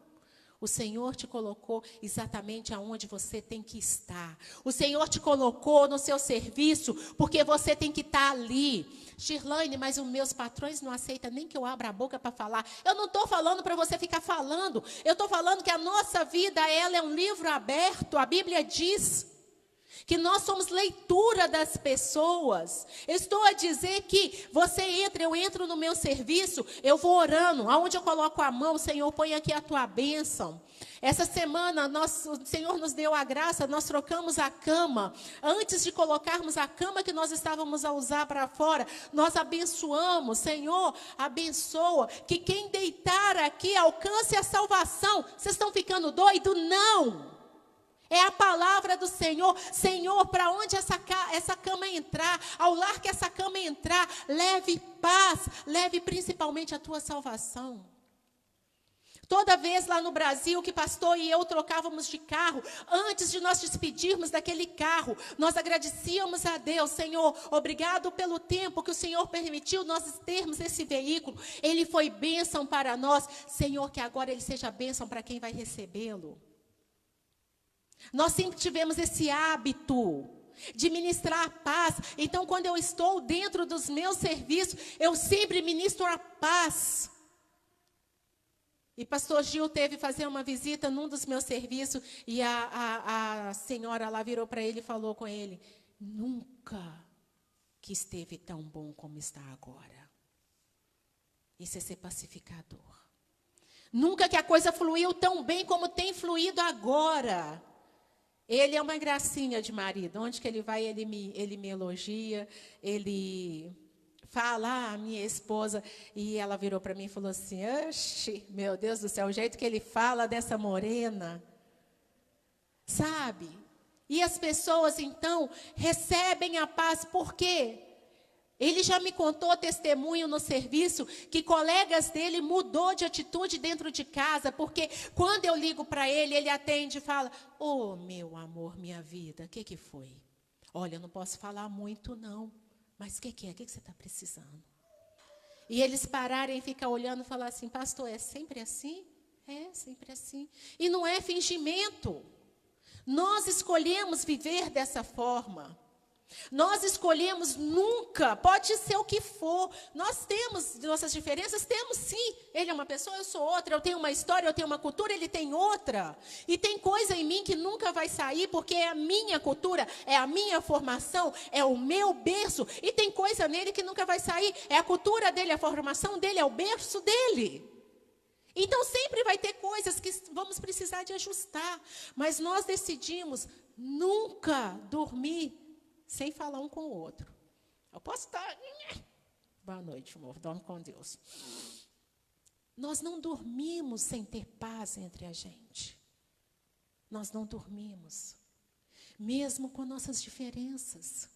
O Senhor te colocou exatamente aonde você tem que estar. O Senhor te colocou no seu serviço porque você tem que estar ali. Shirlane, mas os meus patrões não aceitam nem que eu abra a boca para falar. Eu não estou falando para você ficar falando. Eu estou falando que a nossa vida, ela é um livro aberto. A Bíblia diz que nós somos leitura das pessoas. Eu estou a dizer que você entra, eu entro no meu serviço, eu vou orando, aonde eu coloco a mão, Senhor, põe aqui a tua bênção. Essa semana, o Senhor nos deu a graça, nós trocamos a cama. Antes de colocarmos a cama que nós estávamos a usar para fora, nós abençoamos. Senhor, abençoa, que quem deitar aqui alcance a salvação. Vocês estão ficando doidos? Não! É a palavra do Senhor. Senhor, para onde essa cama entrar, ao lar que essa cama entrar, leve paz, leve principalmente a tua salvação. Toda vez lá no Brasil que pastor e eu trocávamos de carro, antes de nós despedirmos daquele carro, nós agradecíamos a Deus, Senhor, obrigado pelo tempo que o Senhor permitiu nós termos esse veículo. Ele foi bênção para nós, Senhor, que agora ele seja bênção para quem vai recebê-lo. Nós sempre tivemos esse hábito de ministrar a paz. Então, quando eu estou dentro dos meus serviços, eu sempre ministro a paz. E pastor Gil teve fazer uma visita num dos meus serviços e a senhora lá virou para ele e falou com ele: nunca que esteve tão bom como está agora. Isso é ser pacificador. Nunca que a coisa fluiu tão bem como tem fluído agora. Ele é uma gracinha de marido. Onde que ele vai, ele me elogia, ele fala, a minha esposa, e ela virou para mim e falou assim: oxe, meu Deus do céu, o jeito que ele fala dessa morena, sabe? E as pessoas, então, recebem a paz, por quê? Ele já me contou testemunho no serviço que colegas dele mudou de atitude dentro de casa, porque quando eu ligo para ele, ele atende e fala: ô, meu amor, minha vida, o que foi? Olha, eu não posso falar muito não, mas o que é? O que você está precisando? E eles pararem e ficar olhando e falar assim: pastor, é sempre assim? É, sempre assim. E não é fingimento. Nós escolhemos viver dessa forma. Nós escolhemos nunca, pode ser o que for. Nós temos nossas diferenças, temos sim. Ele é uma pessoa, eu sou outra. Eu tenho uma história, eu tenho uma cultura, ele tem outra. E tem coisa em mim que nunca vai sair, porque é a minha cultura, é a minha formação, é o meu berço. E tem coisa nele que nunca vai sair, é a cultura dele, a formação dele, é o berço dele. Então sempre vai ter coisas que vamos precisar de ajustar. Mas nós decidimos nunca dormir sem falar um com o outro. Eu posso estar... Boa noite, amor. Dorme com Deus. Nós não dormimos sem ter paz entre a gente. Nós não dormimos. Mesmo com nossas diferenças.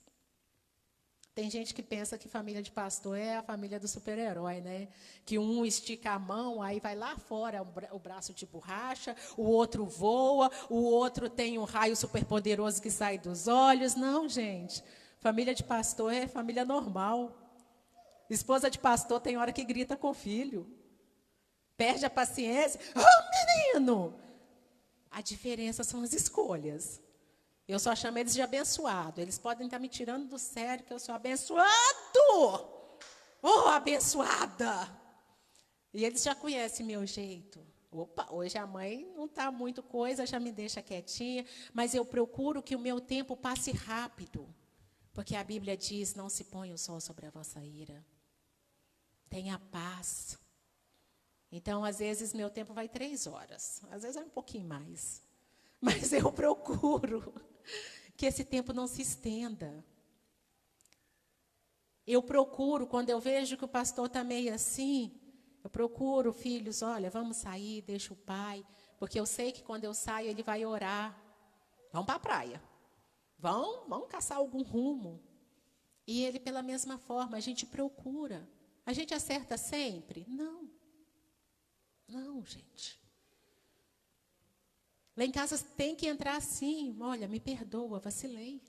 Tem gente que pensa que família de pastor é a família do super-herói, né? Que um estica a mão, aí vai lá fora o braço de borracha, o outro voa, o outro tem um raio superpoderoso que sai dos olhos. Não, gente. Família de pastor é família normal. Esposa de pastor tem hora que grita com o filho. Perde a paciência. Oh, menino! A diferença são as escolhas. Eu só chamo eles de abençoado. Eles podem estar me tirando do sério que eu sou abençoado. Oh, abençoada! E eles já conhecem meu jeito. Opa, hoje a mãe não está muito coisa, já me deixa quietinha. Mas eu procuro que o meu tempo passe rápido. Porque a Bíblia diz: não se ponha o sol sobre a vossa ira. Tenha paz. Então, às vezes, meu tempo vai 3 horas. Às vezes é um pouquinho mais. Mas eu procuro que esse tempo não se estenda. Eu procuro, quando eu vejo que o pastor está meio assim, eu procuro, filhos, olha, vamos sair, deixa o pai, porque eu sei que quando eu saio ele vai orar. Vamos para a praia. Vamos caçar algum rumo. E ele, pela mesma forma, a gente procura. A gente acerta sempre? Não. Não, gente. Lá em casa tem que entrar assim: olha, me perdoa, vacilei.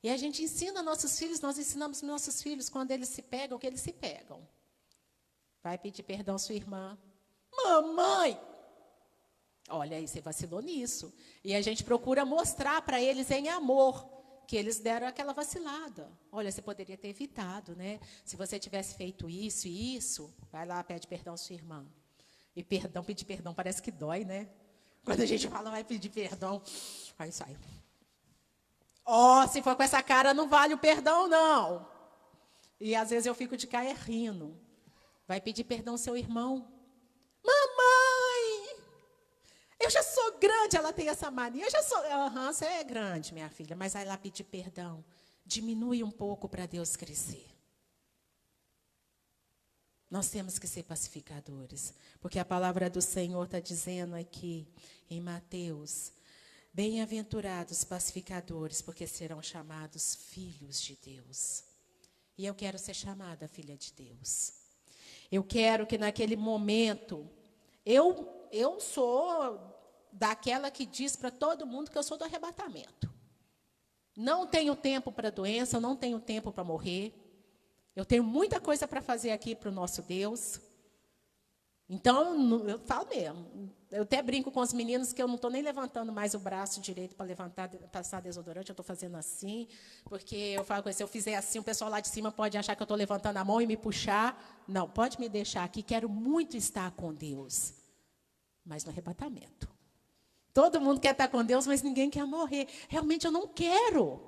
E a gente ensina nossos filhos, nós ensinamos nossos filhos, quando eles se pegam, que eles se pegam. Vai pedir perdão à sua irmã. Mamãe! Olha aí, você vacilou nisso. E a gente procura mostrar para eles em amor que eles deram aquela vacilada. Olha, você poderia ter evitado, né? Se você tivesse feito isso e isso, vai lá, pede perdão à sua irmã. E perdão, pedir perdão parece que dói, né? Quando a gente fala, vai pedir perdão, aí sai. Se for com essa cara, não vale o perdão, não. E às vezes eu fico de cá rindo. Vai pedir perdão ao seu irmão. Mamãe, eu já sou grande, ela tem essa mania. Eu já sou, você é grande, minha filha, mas vai lá pedir perdão. Diminui um pouco para Deus crescer. Nós temos que ser pacificadores, porque a palavra do Senhor está dizendo aqui, em Mateus: bem-aventurados pacificadores, porque serão chamados filhos de Deus. E eu quero ser chamada filha de Deus. Eu quero que naquele momento Eu sou daquela que diz para todo mundo que eu sou do arrebatamento. Não tenho tempo para doença, não tenho tempo para morrer. Eu tenho muita coisa para fazer aqui para o nosso Deus. Então, eu falo mesmo. Eu até brinco com os meninos que eu não estou nem levantando mais o braço direito para levantar, passar desodorante. Eu estou fazendo assim, porque eu falo com eles, se eu fizer assim, o pessoal lá de cima pode achar que eu estou levantando a mão e me puxar. Não, pode me deixar aqui. Quero muito estar com Deus. Mas no arrebatamento. Todo mundo quer estar com Deus, mas ninguém quer morrer. Realmente eu não quero.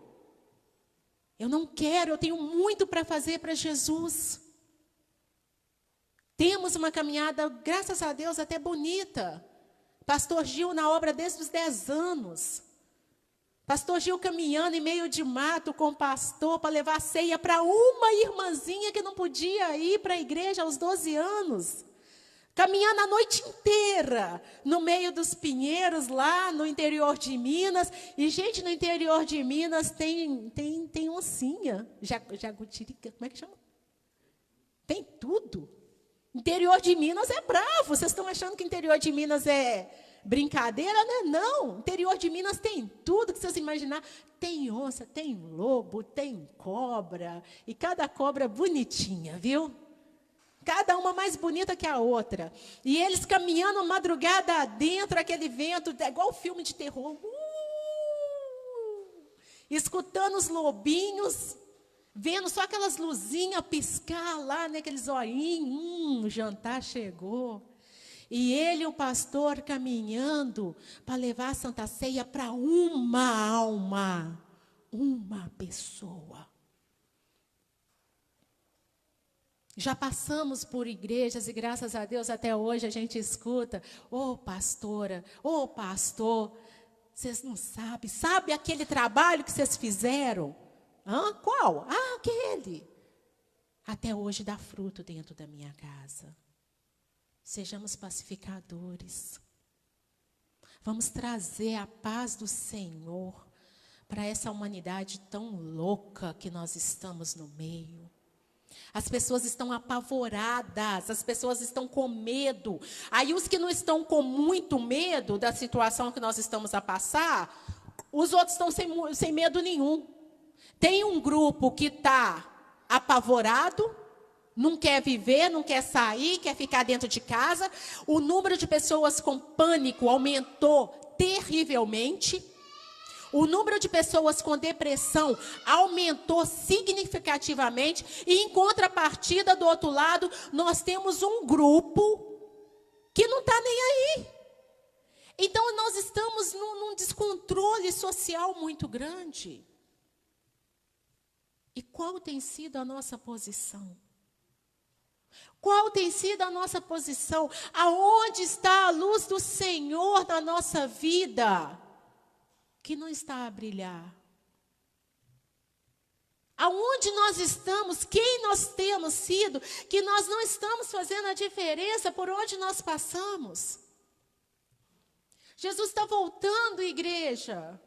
Eu não quero, eu tenho muito para fazer para Jesus. Temos uma caminhada, graças a Deus, até bonita. Pastor Gil na obra desde os 10 anos. Pastor Gil caminhando em meio de mato com o pastor para levar a ceia para uma irmãzinha que não podia ir para a igreja aos 12 anos. Caminhando a noite inteira, no meio dos pinheiros, lá no interior de Minas. E, gente, no interior de Minas tem oncinha, jagutirica, como é que chama? Tem tudo. Interior de Minas é bravo. Vocês estão achando que interior de Minas é brincadeira? Né? Não. Interior de Minas tem tudo que vocês imaginar. Tem onça, tem lobo, tem cobra. E cada cobra bonitinha, viu? Cada uma mais bonita que a outra. E eles caminhando madrugada dentro, aquele vento, é igual filme de terror. Escutando os lobinhos, vendo só aquelas luzinhas piscar lá, né, aqueles olhinhos. O jantar chegou. E ele, o pastor, caminhando para levar a Santa Ceia para uma alma, uma pessoa. Já passamos por igrejas e, graças a Deus, até hoje a gente escuta, pastora, pastor, vocês não sabem, sabe aquele trabalho que vocês fizeram? Qual? Aquele. Até hoje dá fruto dentro da minha casa. Sejamos pacificadores. Vamos trazer a paz do Senhor para essa humanidade tão louca que nós estamos no meio. As pessoas estão apavoradas, as pessoas estão com medo. Aí os que não estão com muito medo da situação que nós estamos a passar, os outros estão sem medo nenhum. Tem um grupo que está apavorado, não quer viver, não quer sair, quer ficar dentro de casa. O número de pessoas com pânico aumentou terrivelmente. O número de pessoas com depressão aumentou significativamente. E, em contrapartida, do outro lado, nós temos um grupo que não está nem aí. Então, nós estamos num descontrole social muito grande. E qual tem sido a nossa posição? Qual tem sido a nossa posição? Aonde está a luz do Senhor na nossa vida? Que não está a brilhar. Aonde nós estamos, quem nós temos sido, que nós não estamos fazendo a diferença por onde nós passamos. Jesus está voltando, igreja.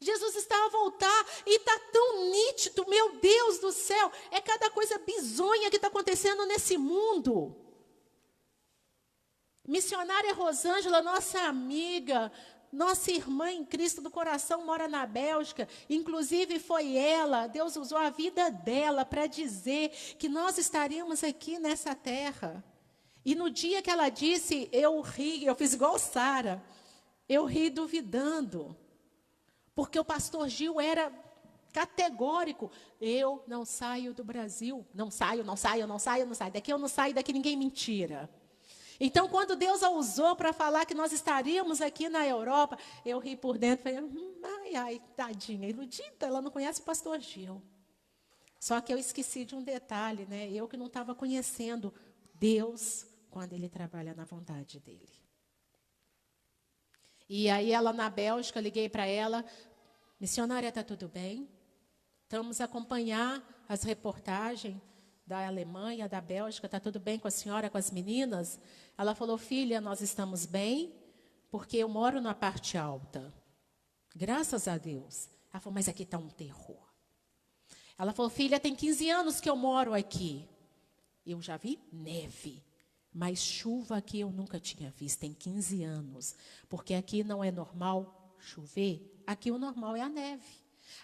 Jesus está a voltar e está tão nítido, meu Deus do céu, é cada coisa bizonha que está acontecendo nesse mundo. Missionária Rosângela, nossa amiga, nossa irmã em Cristo do coração, mora na Bélgica. Inclusive foi ela, Deus usou a vida dela para dizer que nós estaríamos aqui nessa terra. E no dia que ela disse, eu ri, eu fiz igual Sara. Eu ri duvidando. Porque o pastor Gil era categórico. Eu não saio do Brasil. Não saio. Daqui eu não saio, daqui ninguém me tira. Então, quando Deus a usou para falar que nós estaríamos aqui na Europa, eu ri por dentro, falei, ai, tadinha, iludida, ela não conhece o pastor Gil. Só que eu esqueci de um detalhe, né? Eu que não estava conhecendo Deus quando Ele trabalha na vontade dEle. E aí, ela na Bélgica, liguei para ela, missionária, está tudo bem? Estamos a acompanhar as reportagens da Alemanha, da Bélgica, está tudo bem com a senhora, com as meninas? Ela falou, filha, nós estamos bem, porque eu moro na parte alta. Graças a Deus. Ela falou, mas aqui está um terror. Ela falou, filha, tem 15 anos que eu moro aqui. Eu já vi neve, Mas chuva aqui eu nunca tinha visto, tem 15 anos. Porque aqui não é normal chover, aqui o normal é a neve.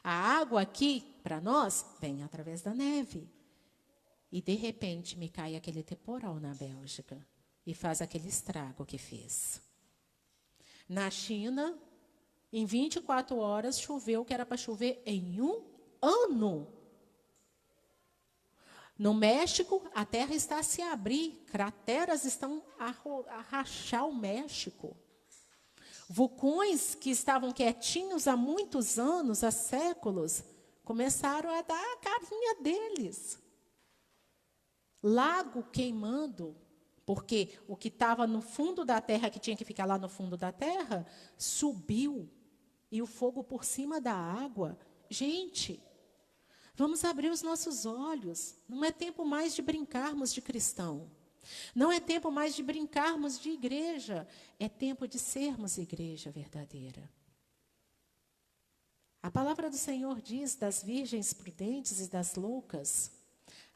A água aqui, para nós, vem através da neve. E, de repente, me cai aquele temporal na Bélgica e faz aquele estrago que fez. Na China, em 24 horas, choveu o que era para chover em um ano. No México, a terra está a se abrir, crateras estão a rachar o México. Vulcões que estavam quietinhos há muitos anos, há séculos, começaram a dar a carinha deles. Lago queimando, porque o que estava no fundo da terra, que tinha que ficar lá no fundo da terra, subiu. E o fogo por cima da água. Gente, vamos abrir os nossos olhos. Não é tempo mais de brincarmos de cristão. Não é tempo mais de brincarmos de igreja. É tempo de sermos igreja verdadeira. A palavra do Senhor diz das virgens prudentes e das loucas.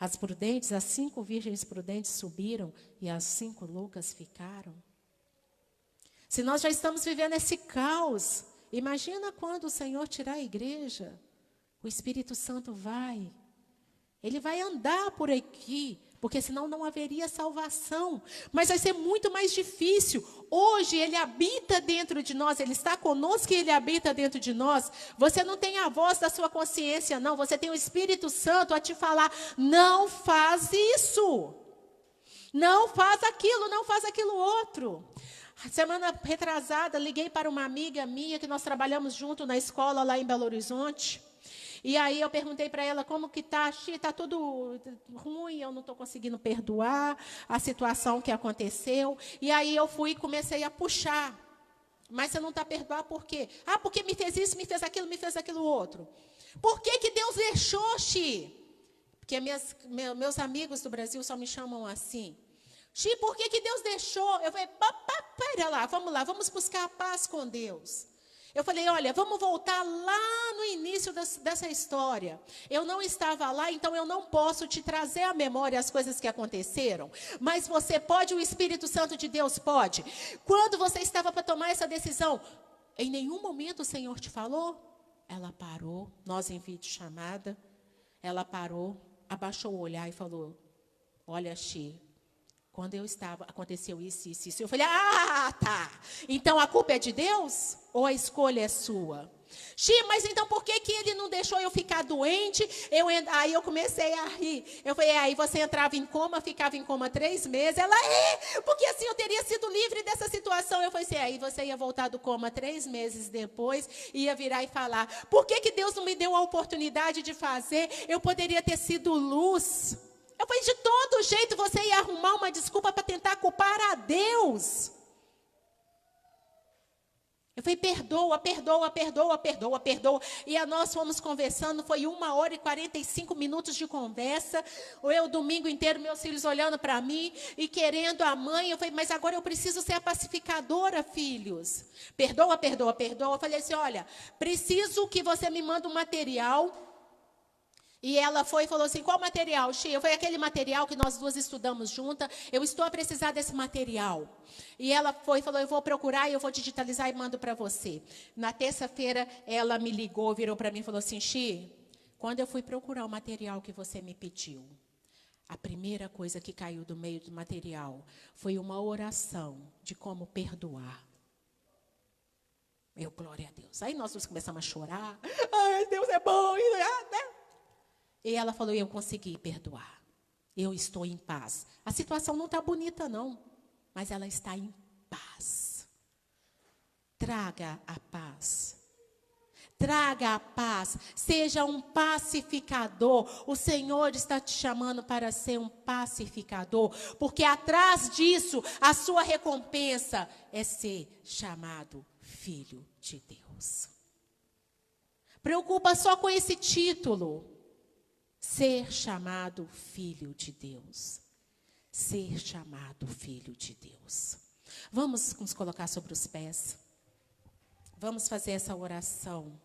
As prudentes, as 5 virgens prudentes subiram e as 5 loucas ficaram. Se nós já estamos vivendo esse caos, imagina quando o Senhor tirar a igreja. O Espírito Santo vai. Ele vai andar por aqui, porque senão não haveria salvação. Mas vai ser muito mais difícil. Hoje Ele habita dentro de nós, Ele está conosco e Ele habita dentro de nós. Você não tem a voz da sua consciência, não. Você tem o Espírito Santo a te falar, não faz isso. Não faz aquilo outro. Semana retrasada, liguei para uma amiga minha, que nós trabalhamos junto na escola lá em Belo Horizonte. E aí eu perguntei para ela como que está. Está tudo ruim, eu não estou conseguindo perdoar a situação que aconteceu. E aí eu fui e comecei a puxar. Mas você não está perdoando por quê? Ah, porque me fez isso, me fez aquilo outro. Por que que Deus deixou, Xi? Porque meus amigos do Brasil só me chamam assim. Xi, por que que Deus deixou? Eu falei, pera lá, vamos buscar a paz com Deus. Eu falei, olha, vamos voltar lá no início dessa história. Eu não estava lá, então eu não posso te trazer à memória as coisas que aconteceram. Mas você pode, o Espírito Santo de Deus pode. Quando você estava para tomar essa decisão, em nenhum momento o Senhor te falou? Ela parou, nós em videochamada. Ela parou, abaixou o olhar e falou, olha, Xi, quando eu estava, aconteceu isso. Eu falei, tá. Então a culpa é de Deus? Ou a escolha é sua? Xi, mas então por que que Ele não deixou eu ficar doente? Aí eu comecei a rir. Eu falei, aí você entrava em coma, ficava em coma 3 meses. Ela, porque assim eu teria sido livre dessa situação. Eu falei assim, aí você ia voltar do coma 3 meses depois, ia virar e falar, por que que Deus não me deu a oportunidade de fazer? Eu poderia ter sido luz. Eu falei, de todo jeito você ia arrumar uma desculpa para tentar culpar a Deus. Eu falei, perdoa. E nós fomos conversando, foi 1h45 de conversa. Eu, o domingo inteiro, meus filhos olhando para mim e querendo a mãe. Eu falei, mas agora eu preciso ser a pacificadora, filhos. Perdoa. Eu falei assim, olha, preciso que você me mande um material. E ela foi e falou assim, qual material, Xi? Eu falei, aquele material que nós duas estudamos juntas, eu estou a precisar desse material. E ela foi e falou, eu vou procurar e eu vou digitalizar e mando para você. Na terça-feira, ela me ligou, virou para mim e falou assim, Xi, quando eu fui procurar o material que você me pediu, a primeira coisa que caiu do meio do material foi uma oração de como perdoar. Eu, glória a Deus. Aí nós duas começamos a chorar. Ai, Deus é bom, né? E ela falou, eu consegui perdoar. Eu estou em paz. A situação não está bonita, não. Mas ela está em paz. Traga a paz. Traga a paz. Seja um pacificador. O Senhor está te chamando para ser um pacificador. Porque atrás disso, a sua recompensa é ser chamado filho de Deus. Preocupa só com esse título. Ser chamado filho de Deus. Ser chamado filho de Deus. Vamos nos colocar sobre os pés. Vamos fazer essa oração.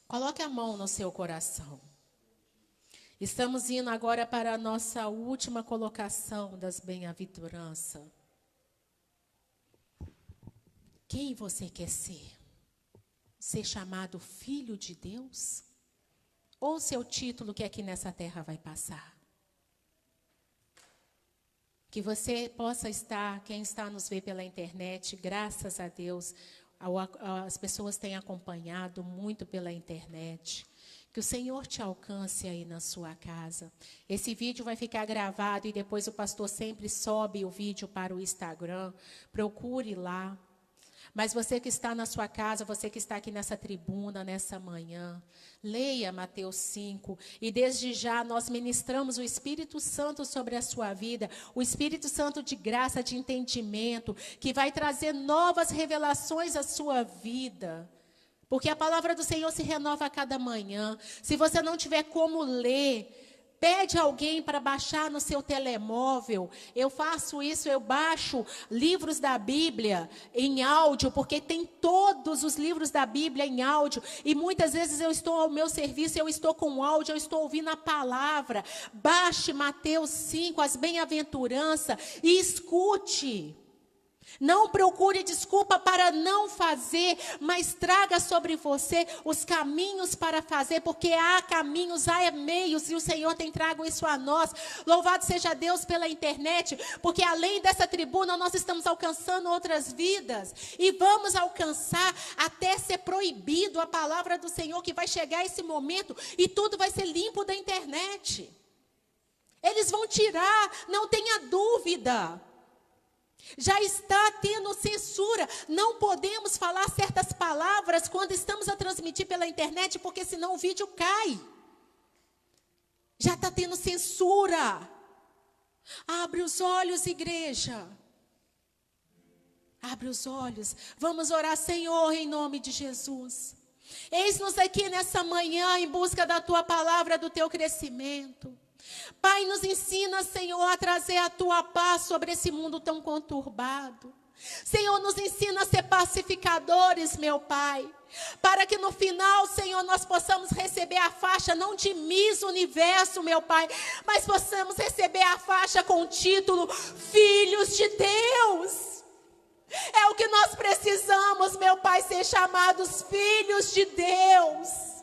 Coloque a mão no seu coração. Estamos indo agora para a nossa última colocação das bem-aventuranças. Quem você quer ser? Ser chamado filho de Deus? Ou seu título que aqui nessa terra vai passar? Que você possa estar, quem está nos vê pela internet, graças a Deus, as pessoas têm acompanhado muito pela internet. Que o Senhor te alcance aí na sua casa. Esse vídeo vai ficar gravado e depois o pastor sempre sobe o vídeo para o Instagram. Procure lá. Mas você que está na sua casa, você que está aqui nessa tribuna, nessa manhã, leia Mateus 5. E desde já nós ministramos o Espírito Santo sobre a sua vida. O Espírito Santo de graça, de entendimento, que vai trazer novas revelações à sua vida. Porque a palavra do Senhor se renova a cada manhã. Se você não tiver como ler, pede alguém para baixar no seu telemóvel. Eu faço isso, eu baixo livros da Bíblia em áudio, porque tem todos os livros da Bíblia em áudio. E muitas vezes eu estou ao meu serviço, eu estou com áudio, eu estou ouvindo a palavra. Baixe Mateus 5, as bem-aventuranças, e escute. Não procure desculpa para não fazer, mas traga sobre você os caminhos para fazer, porque há caminhos, há meios, e o Senhor tem trago isso a nós. Louvado seja Deus pela internet, porque além dessa tribuna nós estamos alcançando outras vidas, e vamos alcançar até ser proibido a palavra do Senhor, que vai chegar esse momento e tudo vai ser limpo da internet. Eles vão tirar, não tenha dúvida. Já está tendo censura. Não podemos falar certas palavras quando estamos a transmitir pela internet, porque senão o vídeo cai. Já está tendo censura. Abre os olhos, igreja. Abre os olhos. Vamos orar, Senhor, em nome de Jesus. Eis-nos aqui nessa manhã em busca da Tua palavra, do Teu crescimento. Pai, nos ensina, Senhor, a trazer a Tua paz sobre esse mundo tão conturbado. Senhor, nos ensina a ser pacificadores, meu Pai, para que no final, Senhor, nós possamos receber a faixa, não de Miss Universo, meu Pai, mas possamos receber a faixa com o título Filhos de Deus. É o que nós precisamos, meu Pai, ser chamados filhos de Deus.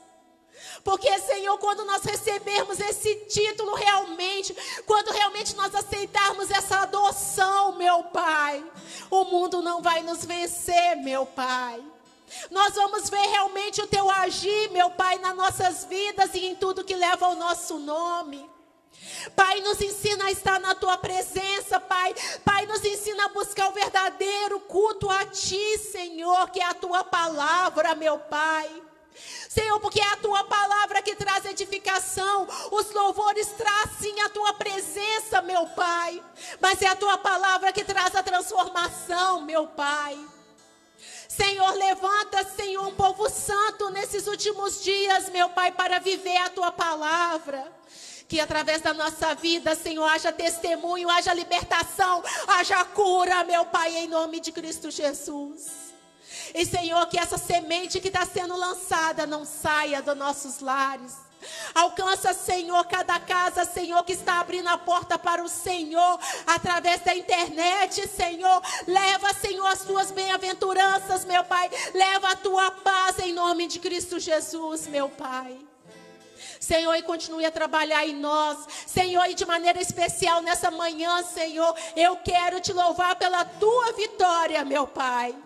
Porque, Senhor, quando nós recebermos esse título realmente, quando realmente nós aceitarmos essa adoção, meu Pai, o mundo não vai nos vencer, meu Pai. Nós vamos ver realmente o Teu agir, meu Pai, nas nossas vidas e em tudo que leva ao nosso nome. Pai, nos ensina a estar na Tua presença, Pai. Pai, nos ensina a buscar o verdadeiro culto a Ti, Senhor, que é a Tua palavra, meu Pai. Senhor, porque é a Tua palavra que traz edificação. Os louvores trazem a Tua presença, meu Pai. Mas é a Tua palavra que traz a transformação, meu Pai. Senhor, levanta, Senhor, um povo santo nesses últimos dias, meu Pai, para viver a Tua palavra. Que através da nossa vida, Senhor, haja testemunho, haja libertação, haja cura, meu Pai, em nome de Cristo Jesus. E, Senhor, que essa semente que está sendo lançada não saia dos nossos lares. Alcança, Senhor, cada casa, Senhor, que está abrindo a porta para o Senhor, através da internet, Senhor. Leva, Senhor, as Tuas bem-aventuranças, meu Pai. Leva a Tua paz em nome de Cristo Jesus, meu Pai. Senhor, e continue a trabalhar em nós. Senhor, e de maneira especial nessa manhã, Senhor, eu quero Te louvar pela Tua vitória, meu Pai.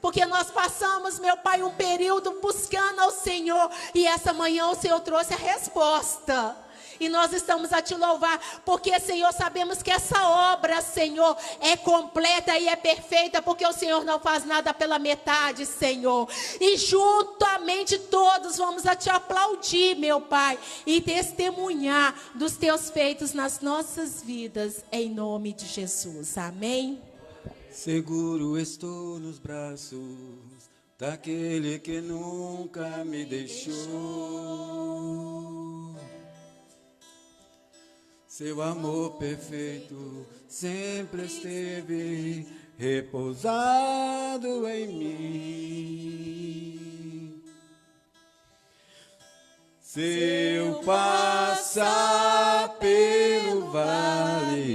Porque nós passamos, meu Pai, um período buscando ao Senhor. E essa manhã o Senhor trouxe a resposta. E nós estamos a Te louvar. Porque, Senhor, sabemos que essa obra, Senhor, é completa e é perfeita. Porque o Senhor não faz nada pela metade, Senhor. E juntamente todos vamos a Te aplaudir, meu Pai. E testemunhar dos Teus feitos nas nossas vidas. Em nome de Jesus. Amém. Seguro estou nos braços daquele que nunca me deixou. Seu amor perfeito sempre esteve repousado em mim. Se eu passar pelo vale,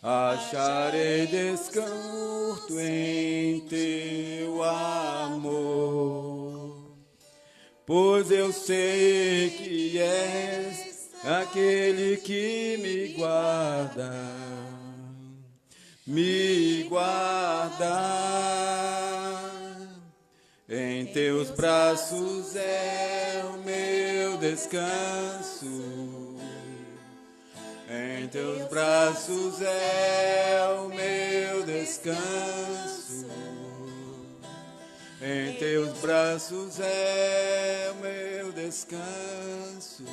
acharei descanso em teu amor, pois eu sei que és aquele que me guarda. Em teus braços é o meu descanso. Em teus braços é o meu descanso. Em teus braços é o meu descanso.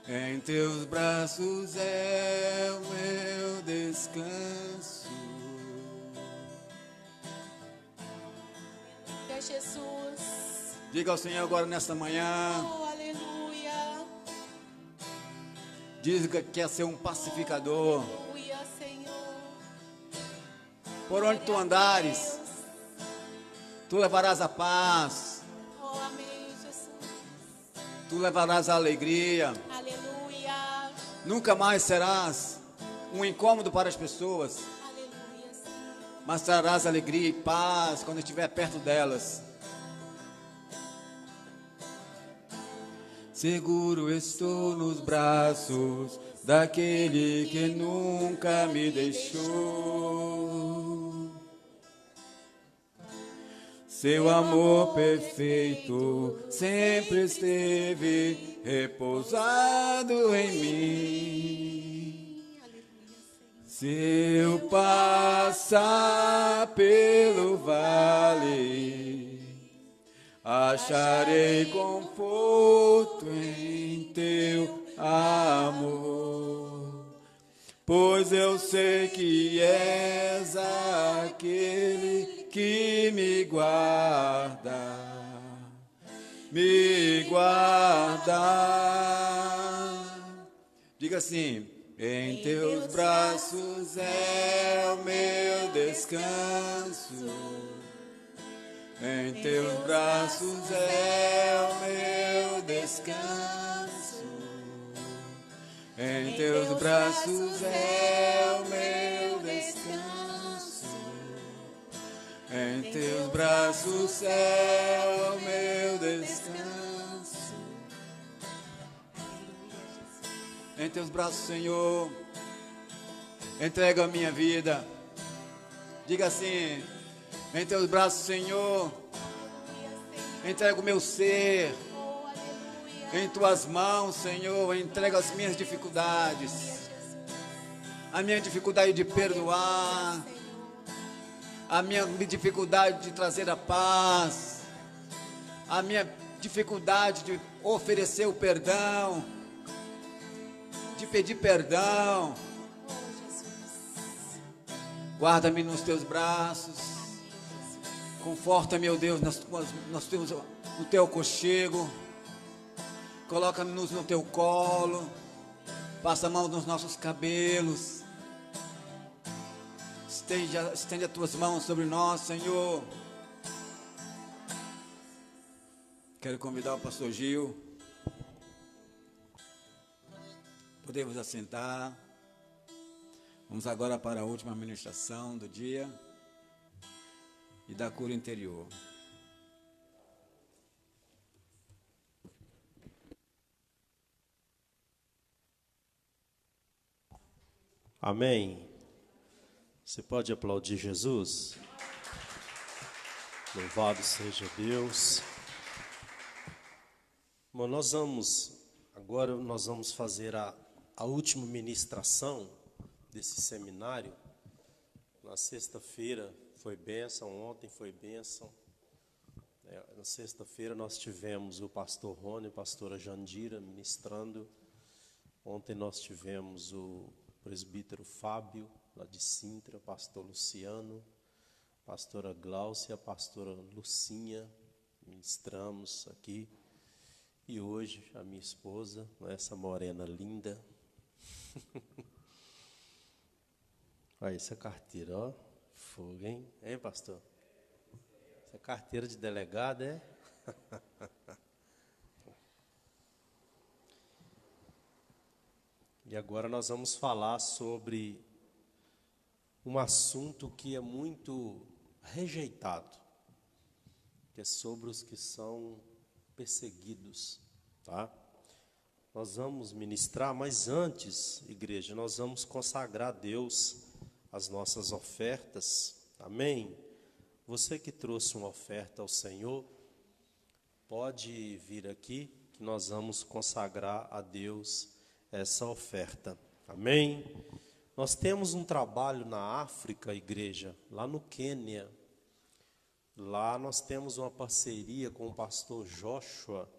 Em teus braços é o meu descanso. Jesus. Diga ao Senhor agora nesta manhã. Oh, aleluia. Diga que quer ser um pacificador. Aleluia, Senhor. Por onde tu andares, tu levarás a paz. Oh, amém, Jesus. Tu levarás a alegria. Aleluia. Nunca mais serás um incômodo para as pessoas, Aleluia, Senhor. mas trarás alegria e paz quando estiver perto delas. Seguro estou nos braços daquele que nunca me deixou. Seu amor perfeito sempre esteve repousado em mim. Se eu passar pelo vale, acharei conforto em teu amor, pois eu sei que és aquele que me guarda, me guarda. Diga assim: em teus braços é o meu descanso. Em teus braços é o meu descanso. Em teus braços é o meu descanso. Em teus braços é o meu descanso. Em teus braços, Senhor, entrego a minha vida. Diga assim: em teus braços, Senhor, entrego o meu ser. Oh, aleluia. Em tuas mãos, Senhor, entrego as minhas dificuldades. A minha dificuldade de perdoar. A minha dificuldade de trazer a paz. A minha dificuldade de oferecer o perdão. De pedir perdão. Oh, Jesus. Guarda-me nos teus braços. Conforta, meu Deus, no teu aconchego. Coloca-nos no teu colo. Passa a mão nos nossos cabelos. Estende as tuas mãos sobre nós, Senhor. Quero convidar o pastor Gil. Podemos assentar. Vamos agora para a última ministração do dia e da cura interior. Amém. Você pode aplaudir Jesus? Louvado seja Deus. Bom, agora nós vamos fazer a última ministração desse seminário. Na sexta-feira foi bênção, ontem foi bênção. Na sexta-feira nós tivemos o pastor Rony e a pastora Jandira ministrando. Ontem nós tivemos o presbítero Fábio, lá de Sintra, pastor Luciano, pastora Gláucia, pastora Lucinha, ministramos aqui. E hoje a minha esposa, essa morena linda. Olha essa carteira, ó. Fogo, hein? Hein, pastor? Essa carteira de delegado, é? E agora nós vamos falar sobre um assunto que é muito rejeitado, que é sobre os que são perseguidos, tá? Nós vamos ministrar, mas antes, igreja, nós vamos consagrar a Deus as nossas ofertas, amém? Você que trouxe uma oferta ao Senhor, pode vir aqui, que nós vamos consagrar a Deus essa oferta, amém? Nós temos um trabalho na África, igreja, lá no Quênia. Lá nós temos uma parceria com o pastor Joshua,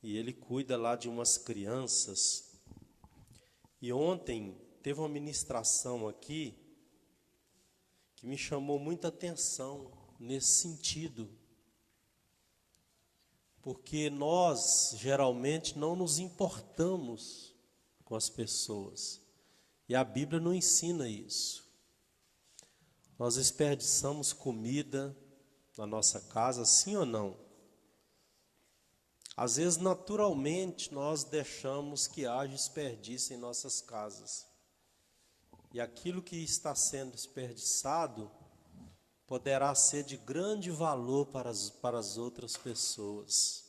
e ele cuida lá de umas crianças. E ontem teve uma ministração aqui que me chamou muita atenção nesse sentido. Porque nós geralmente não nos importamos com as pessoas. E a Bíblia não ensina isso. Nós desperdiçamos comida na nossa casa, sim ou não? Às vezes, naturalmente, nós deixamos que haja desperdício em nossas casas. E aquilo que está sendo desperdiçado poderá ser de grande valor para as outras pessoas.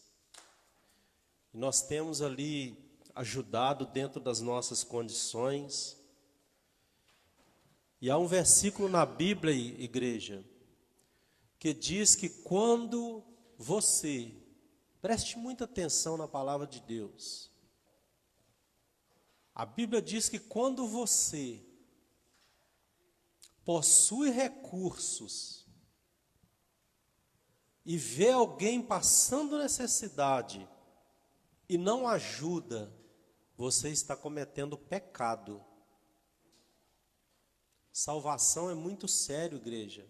E nós temos ali ajudado dentro das nossas condições. E há um versículo na Bíblia, igreja, que diz que quando você, preste muita atenção na palavra de Deus, a Bíblia diz que quando você possui recursos e vê alguém passando necessidade e não ajuda, você está cometendo pecado. Salvação é muito sério, igreja.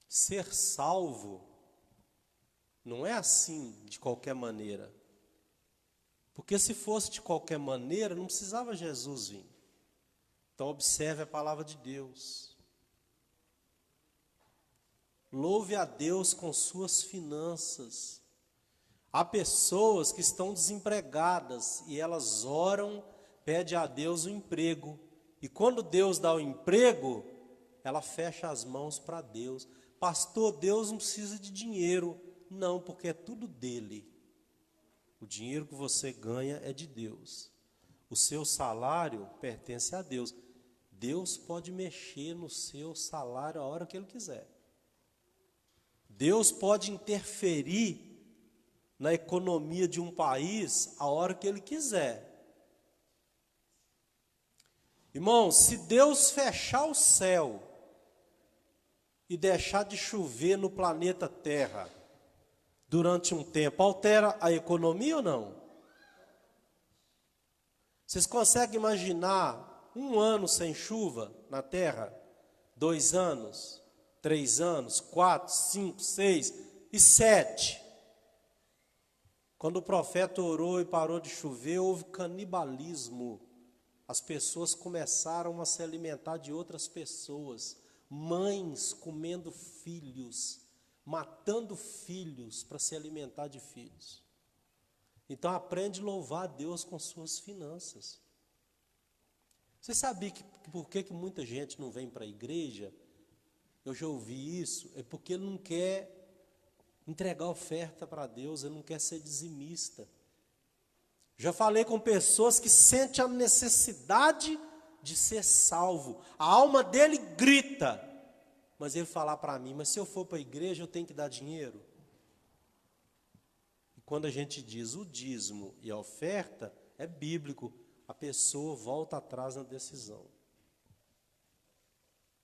Ser salvo não é assim de qualquer maneira. Porque se fosse de qualquer maneira, não precisava Jesus vir. Então observe a palavra de Deus. Louve a Deus com suas finanças. Há pessoas que estão desempregadas e elas oram, pedem a Deus um emprego. E quando Deus dá o emprego, ela fecha as mãos para Deus. Pastor, Deus não precisa de dinheiro. Não, porque é tudo dele. O dinheiro que você ganha é de Deus. O seu salário pertence a Deus. Deus pode mexer no seu salário a hora que Ele quiser. Deus pode interferir na economia de um país a hora que Ele quiser. Irmãos, se Deus fechar o céu e deixar de chover no planeta Terra durante um tempo, altera a economia ou não? Vocês conseguem imaginar um ano sem chuva na Terra? 2 anos, 3 anos, 4, 5, 6 e 7. Quando o profeta orou e parou de chover, houve canibalismo. As pessoas começaram a se alimentar de outras pessoas. Mães comendo filhos, matando filhos para se alimentar de filhos. Então aprende a louvar a Deus com suas finanças. Você sabia que por que muita gente não vem para a igreja? Eu já ouvi isso, é porque ele não quer entregar oferta para Deus, ele não quer ser dizimista. Já falei com pessoas que sentem a necessidade de ser salvo. A alma dele grita, mas ele fala para mim, mas se eu for para a igreja eu tenho que dar dinheiro? E quando a gente diz o dízimo e a oferta, é bíblico, a pessoa volta atrás na decisão.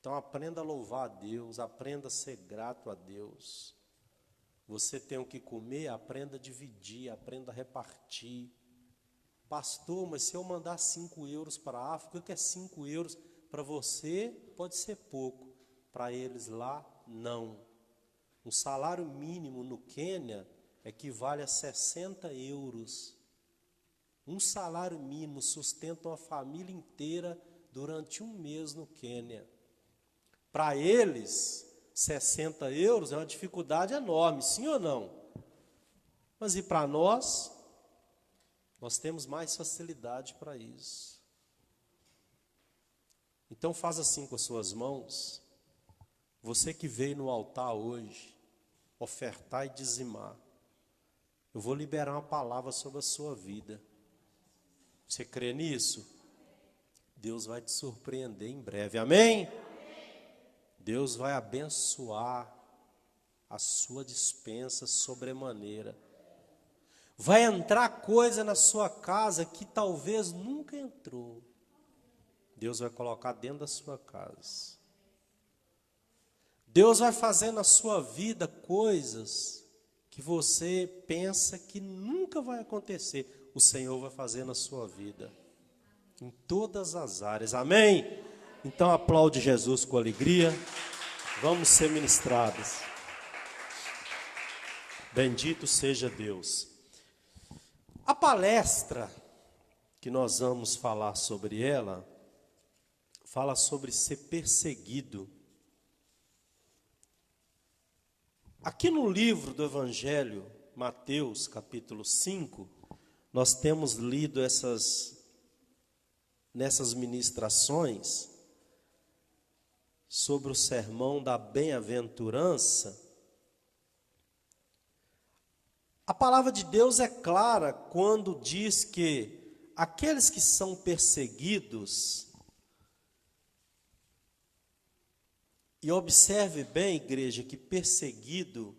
Então aprenda a louvar a Deus, aprenda a ser grato a Deus. Você tem o que comer, aprenda a dividir, aprenda a repartir. Pastor, mas se eu mandar 5 euros para a África, o que é 5 euros? Para você pode ser pouco, para eles lá, não. Um salário mínimo no Quênia equivale a 60 euros. Um salário mínimo sustenta uma família inteira durante um mês no Quênia. Para eles, 60 euros é uma dificuldade enorme, sim ou não? Mas e para nós? Nós temos mais facilidade para isso. Então faz assim com as suas mãos. Você que veio no altar hoje, ofertar e dizimar. Eu vou liberar uma palavra sobre a sua vida. Você crê nisso? Deus vai te surpreender em breve. Amém? Deus vai abençoar a sua despensa sobremaneira. Vai entrar coisa na sua casa que talvez nunca entrou. Deus vai colocar dentro da sua casa. Deus vai fazer na sua vida coisas que você pensa que nunca vai acontecer. O Senhor vai fazer na sua vida. Em todas as áreas. Amém? Então aplaude Jesus com alegria. Vamos ser ministrados. Bendito seja Deus. A palestra que nós vamos falar sobre ela, fala sobre ser perseguido. Aqui no livro do Evangelho, Mateus, capítulo 5, nós temos lido nessas ministrações sobre o sermão da bem-aventurança. A palavra de Deus é clara quando diz que aqueles que são perseguidos, e observe bem, igreja, que perseguido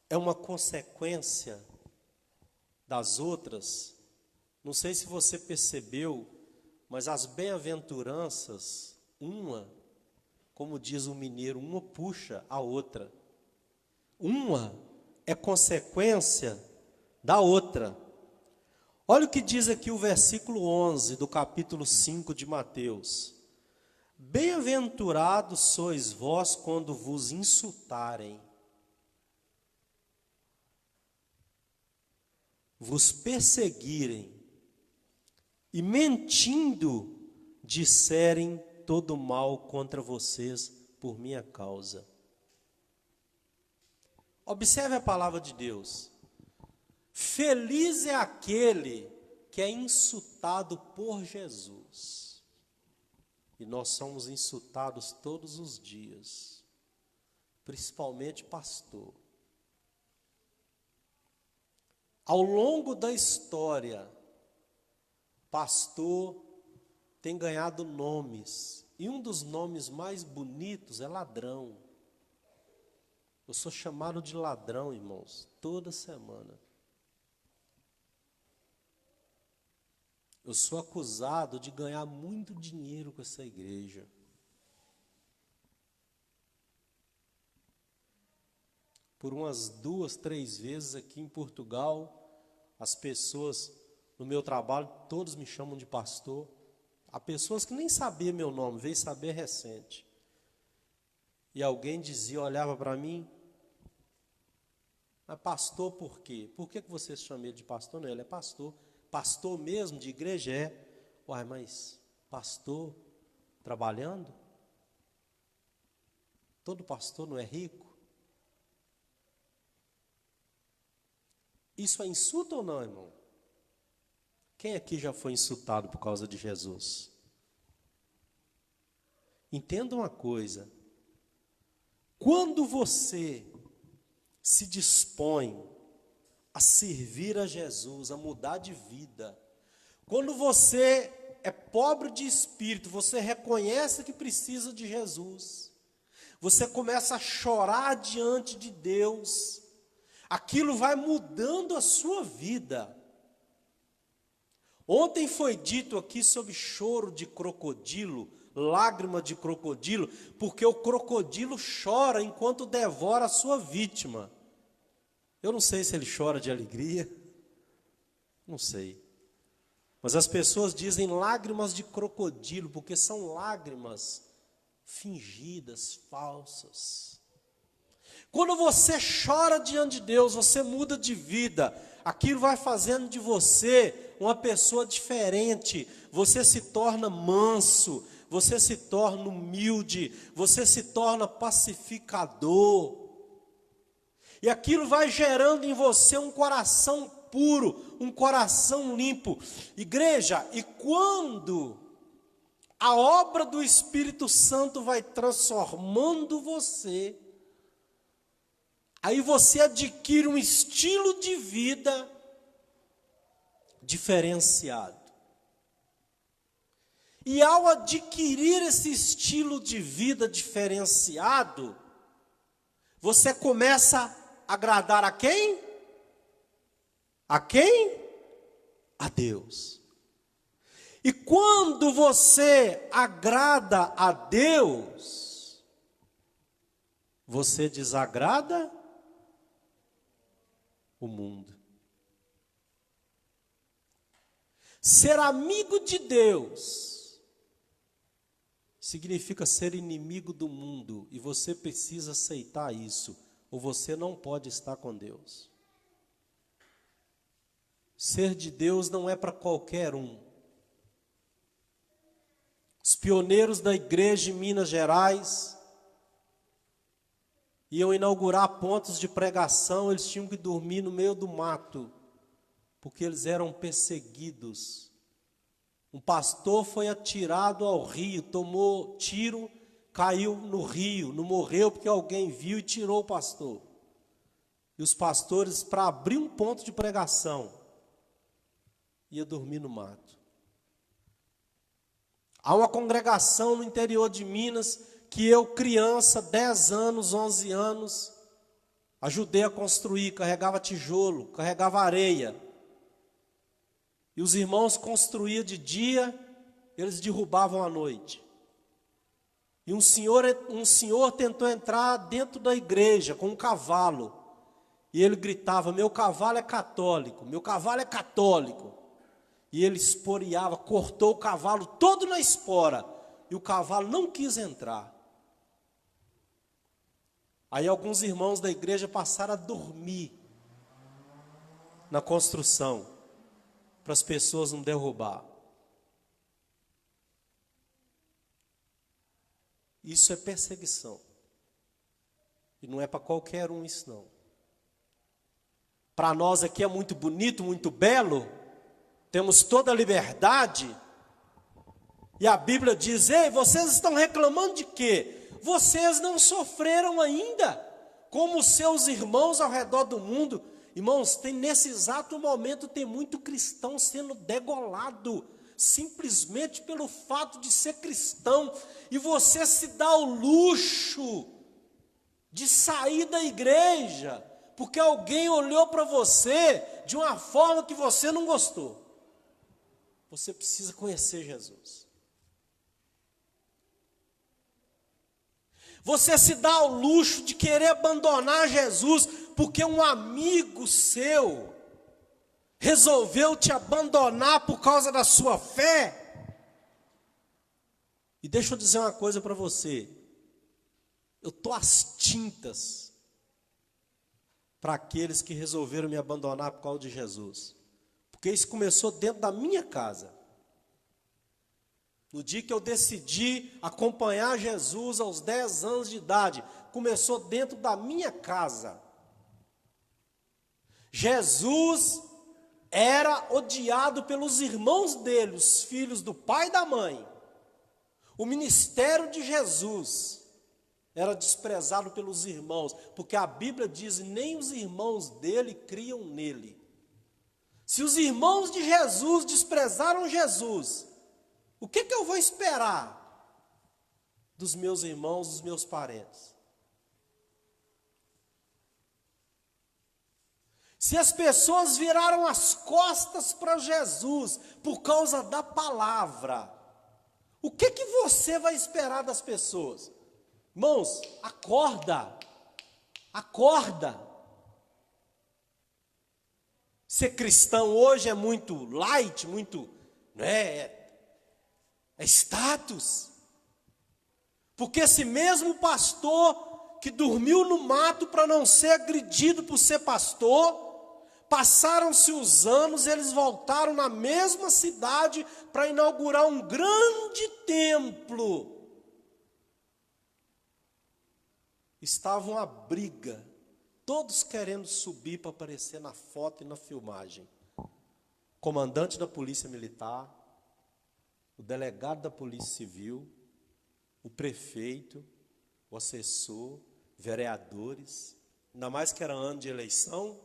é uma consequência das outras. Não sei se você percebeu, mas as bem-aventuranças, como diz o mineiro, uma puxa a outra. Uma é consequência da outra. Olha o que diz aqui o versículo 11 do capítulo 5 de Mateus. Bem-aventurados sois vós quando vos insultarem, vos perseguirem e mentindo disserem todo mal contra vocês por minha causa. Observe a palavra de Deus. Feliz é aquele que é insultado por Jesus. E nós somos insultados todos os dias, principalmente pastor. Ao longo da história, pastor tem ganhado nomes, e um dos nomes mais bonitos é ladrão. Eu sou chamado de ladrão, irmãos, toda semana. Eu sou acusado de ganhar muito dinheiro com essa igreja. Por umas 2, 3 vezes aqui em Portugal, as pessoas no meu trabalho, todos me chamam de pastor. Há pessoas que nem sabiam meu nome, veio saber recente. E alguém dizia, olhava para mim, mas pastor por quê? Por que você se chama ele de pastor? Não, ele é pastor. Pastor mesmo de igreja é. Uai, mas pastor trabalhando? Todo pastor não é rico? Isso é insulto ou não, irmão? Quem aqui já foi insultado por causa de Jesus? Entenda uma coisa. Quando você se dispõe a servir a Jesus, a mudar de vida, quando você é pobre de espírito, você reconhece que precisa de Jesus, você começa a chorar diante de Deus, aquilo vai mudando a sua vida. Ontem foi dito aqui sobre choro de crocodilo, lágrima de crocodilo, porque o crocodilo chora enquanto devora a sua vítima. Eu não sei se ele chora de alegria, não sei. Mas as pessoas dizem lágrimas de crocodilo, porque são lágrimas fingidas, falsas. Quando você chora diante de Deus, você muda de vida. Aquilo vai fazendo de você uma pessoa diferente. Você se torna manso, você se torna humilde, você se torna pacificador. E aquilo vai gerando em você um coração puro, um coração limpo. Igreja, e quando a obra do Espírito Santo vai transformando você, aí você adquire um estilo de vida diferenciado. E ao adquirir esse estilo de vida diferenciado, você começa a agradar a quem? A quem? A Deus. E quando você agrada a Deus, você desagrada o mundo. Ser amigo de Deus significa ser inimigo do mundo, e você precisa aceitar isso, ou você não pode estar com Deus. Ser de Deus não é para qualquer um. Os pioneiros da igreja em Minas Gerais iam inaugurar pontos de pregação, eles tinham que dormir no meio do mato, porque eles eram perseguidos. Um pastor foi atirado ao rio, tomou tiro, caiu no rio, não morreu porque alguém viu e tirou o pastor. E os pastores, para abrir um ponto de pregação, ia dormir no mato. Há uma congregação no interior de Minas que eu, criança, 10 anos, 11 anos, ajudei a construir, carregava tijolo, carregava areia. E os irmãos construíam de dia, eles derrubavam à noite. E um senhor tentou entrar dentro da igreja com um cavalo. E ele gritava: meu cavalo é católico, meu cavalo é católico. E ele esporeava, cortou o cavalo todo na espora. E o cavalo não quis entrar. Aí alguns irmãos da igreja passaram a dormir na construção, para as pessoas não derrubar. Isso é perseguição. E não é para qualquer um isso não. Para nós aqui é muito bonito, muito belo, temos toda a liberdade. E a Bíblia diz: ei, vocês estão reclamando de quê? Vocês não sofreram ainda, como os seus irmãos ao redor do mundo. Irmãos, nesse exato momento tem muito cristão sendo degolado, simplesmente pelo fato de ser cristão, e você se dá o luxo de sair da igreja, porque alguém olhou para você de uma forma que você não gostou. Você precisa conhecer Jesus. Você se dá ao luxo de querer abandonar Jesus, porque um amigo seu resolveu te abandonar por causa da sua fé. E deixa eu dizer uma coisa para você. Eu estou às tintas para aqueles que resolveram me abandonar por causa de Jesus. Porque isso começou dentro da minha casa. No dia que eu decidi acompanhar Jesus aos 10 anos de idade, começou dentro da minha casa. Jesus era odiado pelos irmãos dele, os filhos do pai e da mãe. O ministério de Jesus era desprezado pelos irmãos, porque a Bíblia diz: nem os irmãos dele criam nele. Se os irmãos de Jesus desprezaram Jesus, o que eu vou esperar dos meus irmãos, dos meus parentes? Se as pessoas viraram as costas para Jesus por causa da palavra, o que você vai esperar das pessoas? Irmãos, acorda, acorda. Ser cristão hoje é muito light, muito, é status. Porque esse mesmo pastor que dormiu no mato para não ser agredido por ser pastor, passaram-se os anos, eles voltaram na mesma cidade para inaugurar um grande templo. Estava uma briga todos querendo subir para aparecer na foto e na filmagem. Comandante da Polícia Militar, o delegado da Polícia Civil, o prefeito, o assessor, vereadores, ainda mais que era ano de eleição,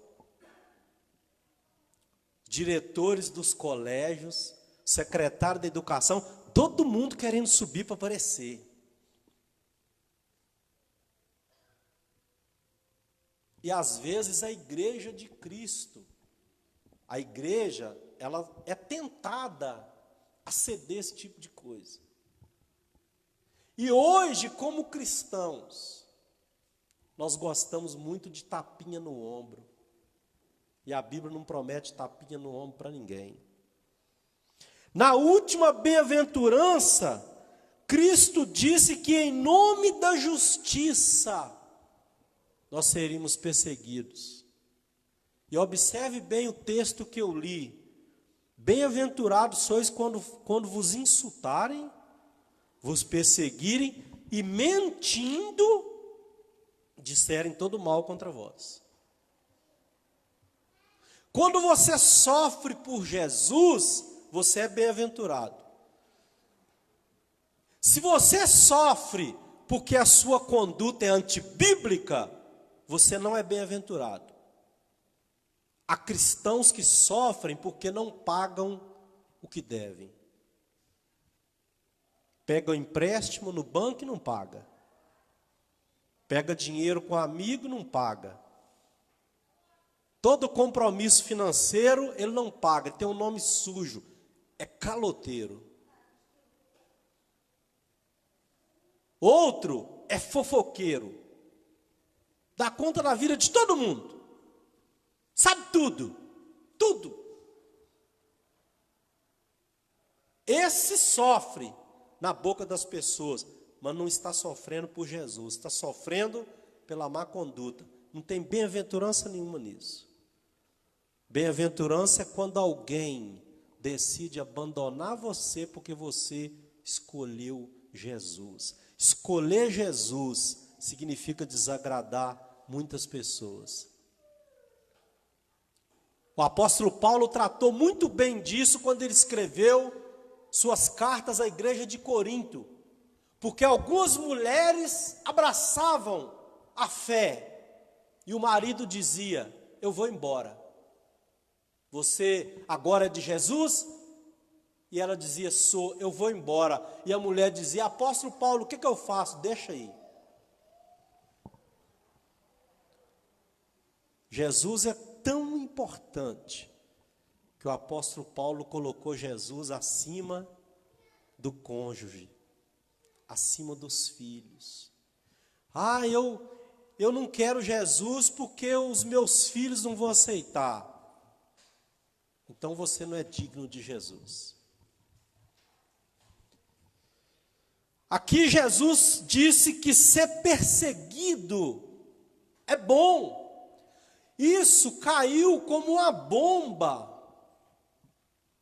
diretores dos colégios, secretário da educação, todo mundo querendo subir para aparecer. E às vezes a igreja de Cristo, a igreja, ela é tentada a ceder esse tipo de coisa. E hoje, como cristãos, nós gostamos muito de tapinha no ombro. E a Bíblia não promete tapinha no ombro para ninguém. Na última bem-aventurança, Cristo disse que em nome da justiça nós seríamos perseguidos. E observe bem o texto que eu li. Bem-aventurados sois quando vos insultarem, vos perseguirem e mentindo disserem todo mal contra vós. Quando você sofre por Jesus, você é bem-aventurado. Se você sofre porque a sua conduta é antibíblica, você não é bem-aventurado. Há cristãos que sofrem porque não pagam o que devem. Pega empréstimo no banco e não paga. Pega dinheiro com amigo e não paga. Todo compromisso financeiro ele não paga, ele tem um nome sujo, é caloteiro. Outro é fofoqueiro, dá conta da vida de todo mundo, sabe tudo, tudo. Esse sofre na boca das pessoas, mas não está sofrendo por Jesus, está sofrendo pela má conduta. Não tem bem-aventurança nenhuma nisso. Bem-aventurança é quando alguém decide abandonar você porque você escolheu Jesus. Escolher Jesus significa desagradar muitas pessoas. O apóstolo Paulo tratou muito bem disso quando ele escreveu suas cartas à igreja de Corinto, porque algumas mulheres abraçavam a fé e o marido dizia: eu vou embora. Você agora é de Jesus? E ela dizia: sou, eu vou embora. E a mulher dizia: apóstolo Paulo, o que eu faço? Deixa aí. Jesus é tão importante que o apóstolo Paulo colocou Jesus acima do cônjuge, acima dos filhos. Ah, eu não quero Jesus porque os meus filhos não vão aceitar. Então você não é digno de Jesus. Aqui Jesus disse que ser perseguido é bom. Isso caiu como uma bomba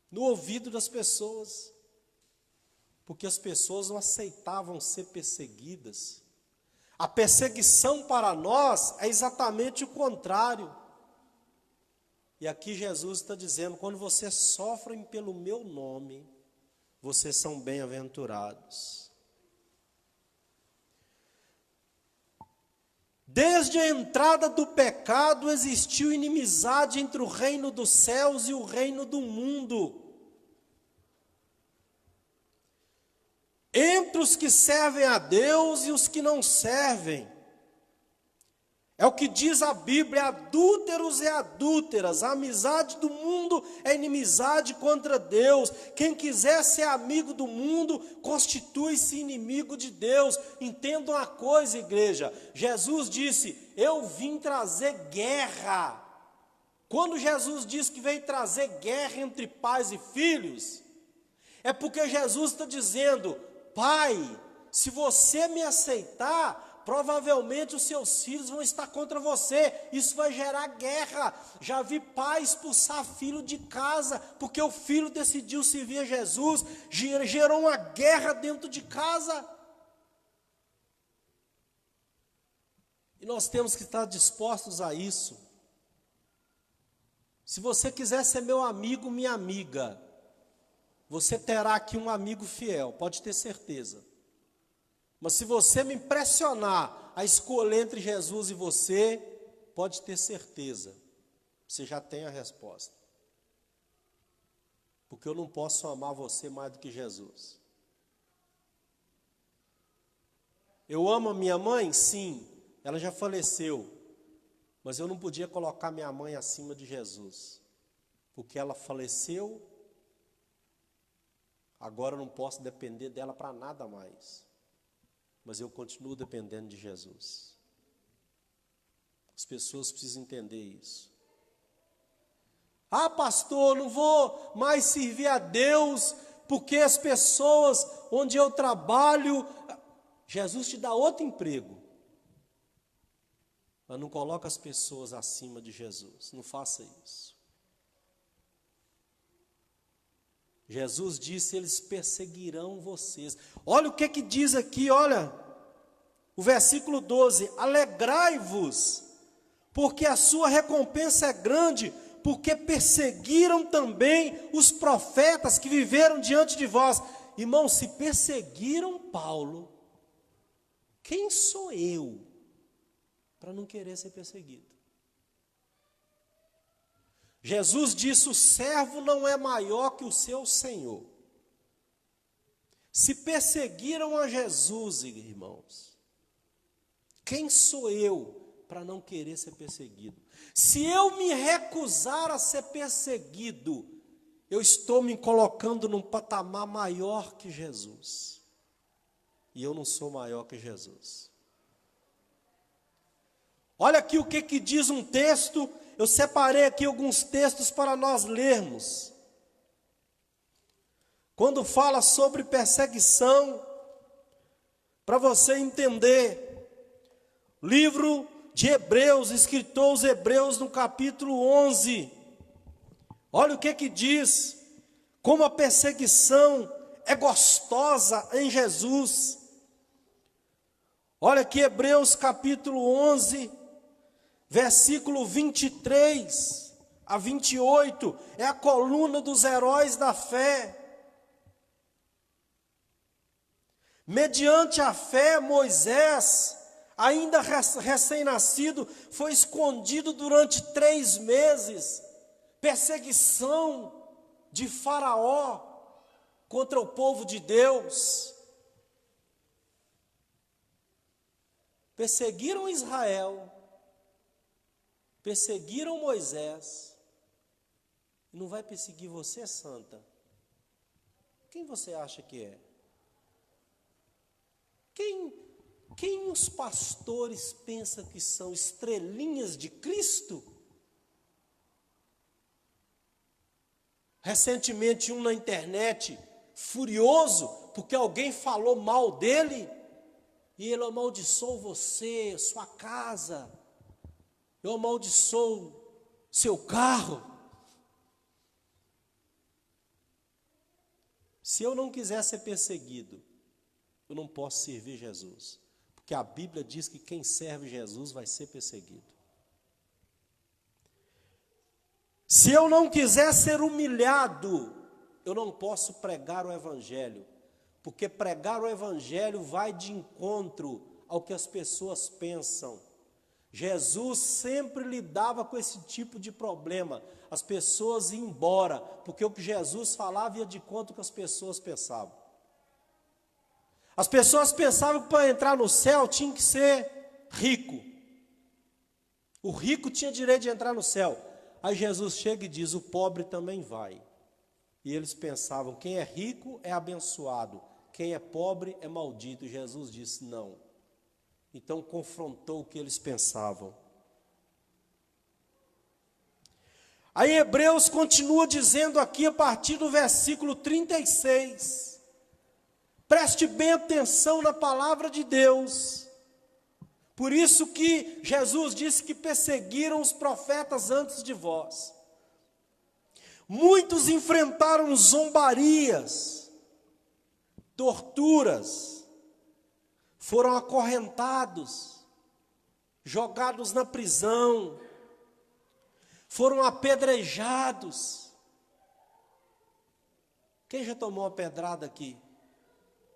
no ouvido das pessoas, porque as pessoas não aceitavam ser perseguidas. A perseguição para nós é exatamente o contrário. E aqui Jesus está dizendo: quando vocês sofrem pelo meu nome, vocês são bem-aventurados. Desde a entrada do pecado existiu inimizade entre o reino dos céus e o reino do mundo. Entre os que servem a Deus e os que não servem. É o que diz a Bíblia: adúlteros e adúlteras, a amizade do mundo é inimizade contra Deus. Quem quiser ser amigo do mundo, constitui-se inimigo de Deus. Entendam uma coisa, igreja, Jesus disse: eu vim trazer guerra. Quando Jesus diz que veio trazer guerra entre pais e filhos, é porque Jesus está dizendo: pai, se você me aceitar, provavelmente os seus filhos vão estar contra você. Isso vai gerar guerra. Já vi pai expulsar filho de casa, porque o filho decidiu servir a Jesus. Gerou uma guerra dentro de casa. E nós temos que estar dispostos a isso. Se você quiser ser meu amigo, minha amiga, você terá aqui um amigo fiel, pode ter certeza. Mas se você me pressionar a escolher entre Jesus e você, pode ter certeza, você já tem a resposta. Porque eu não posso amar você mais do que Jesus. Eu amo a minha mãe? Sim, ela já faleceu. Mas eu não podia colocar minha mãe acima de Jesus. Porque ela faleceu, agora eu não posso depender dela para nada mais. Mas eu continuo dependendo de Jesus. As pessoas precisam entender isso. Ah, pastor, não vou mais servir a Deus, porque as pessoas onde eu trabalho... Jesus te dá outro emprego. Mas não coloca as pessoas acima de Jesus. Não faça isso. Jesus disse, eles perseguirão vocês. Olha o que diz aqui, olha. O versículo 12. Alegrai-vos, porque a sua recompensa é grande, porque perseguiram também os profetas que viveram diante de vós. Irmãos, se perseguiram Paulo, quem sou eu para não querer ser perseguido? Jesus disse, o servo não é maior que o seu Senhor. Se perseguiram a Jesus, irmãos, quem sou eu para não querer ser perseguido? Se eu me recusar a ser perseguido, eu estou me colocando num patamar maior que Jesus. E eu não sou maior que Jesus. Olha aqui o que diz um texto. Eu separei aqui alguns textos para nós lermos. Quando fala sobre perseguição, para você entender. Livro de Hebreus, escritor aos Hebreus no capítulo 11. Olha o que diz. Como a perseguição é gostosa em Jesus. Olha aqui Hebreus capítulo 11, versículo 23 a 28, é a coluna dos heróis da fé. Mediante a fé, Moisés, ainda recém-nascido, foi escondido durante 3 meses, perseguição de Faraó contra o povo de Deus. Perseguiram Israel, perseguiram Moisés, e não vai perseguir você, santa? Quem você acha que é? Quem os pastores pensam que são estrelinhas de Cristo? Recentemente, um na internet, furioso, porque alguém falou mal dele, e ele amaldiçoou você, sua casa, eu amaldiçoo seu carro. Se eu não quiser ser perseguido, eu não posso servir Jesus, porque a Bíblia diz que quem serve Jesus vai ser perseguido. Se eu não quiser ser humilhado, eu não posso pregar o Evangelho, porque pregar o Evangelho vai de encontro ao que as pessoas pensam. Jesus sempre lidava com esse tipo de problema, as pessoas iam embora, porque o que Jesus falava ia de encontro com as pessoas pensavam. As pessoas pensavam que para entrar no céu tinha que ser rico. O rico tinha direito de entrar no céu. Aí Jesus chega e diz, o pobre também vai. E eles pensavam, quem é rico é abençoado, quem é pobre é maldito. E Jesus disse, não. Então confrontou o que eles pensavam. Aí Hebreus continua dizendo aqui a partir do versículo 36. Preste bem atenção na palavra de Deus. Por isso que Jesus disse que perseguiram os profetas antes de vós. Muitos enfrentaram zombarias, torturas, foram acorrentados, jogados na prisão, foram apedrejados. Quem já tomou uma pedrada aqui?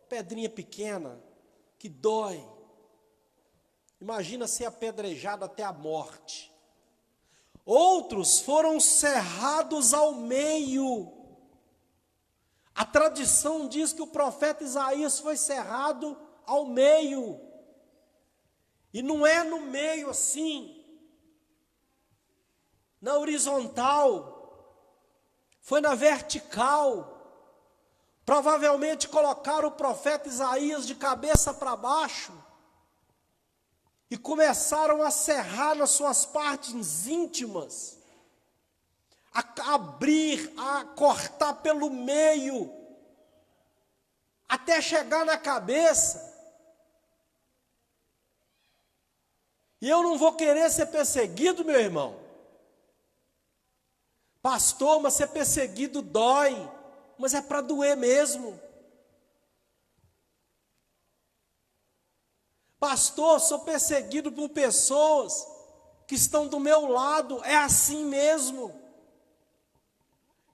Pedrinha pequena, que dói. Imagina ser apedrejado até a morte. Outros foram cerrados ao meio. A tradição diz que o profeta Isaías foi cerrado ao meio. E não é no meio assim, na horizontal, foi na vertical. Provavelmente colocaram o profeta Isaías de cabeça para baixo e começaram a serrar nas suas partes íntimas, a abrir, a cortar pelo meio, até chegar na cabeça. E eu não vou querer ser perseguido, meu irmão. Pastor, mas ser perseguido dói, mas é para doer mesmo. Pastor, sou perseguido por pessoas que estão do meu lado, é assim mesmo.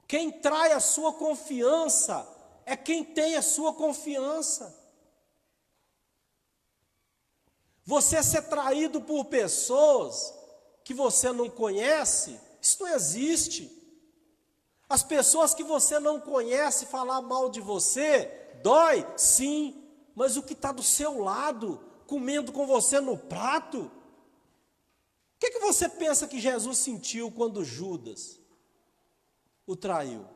Quem trai a sua confiança é quem tem a sua confiança. Você ser traído por pessoas que você não conhece, isso não existe. As pessoas que você não conhece falar mal de você, dói, sim, mas o que está do seu lado, comendo com você no prato, o que você pensa que Jesus sentiu quando Judas o traiu?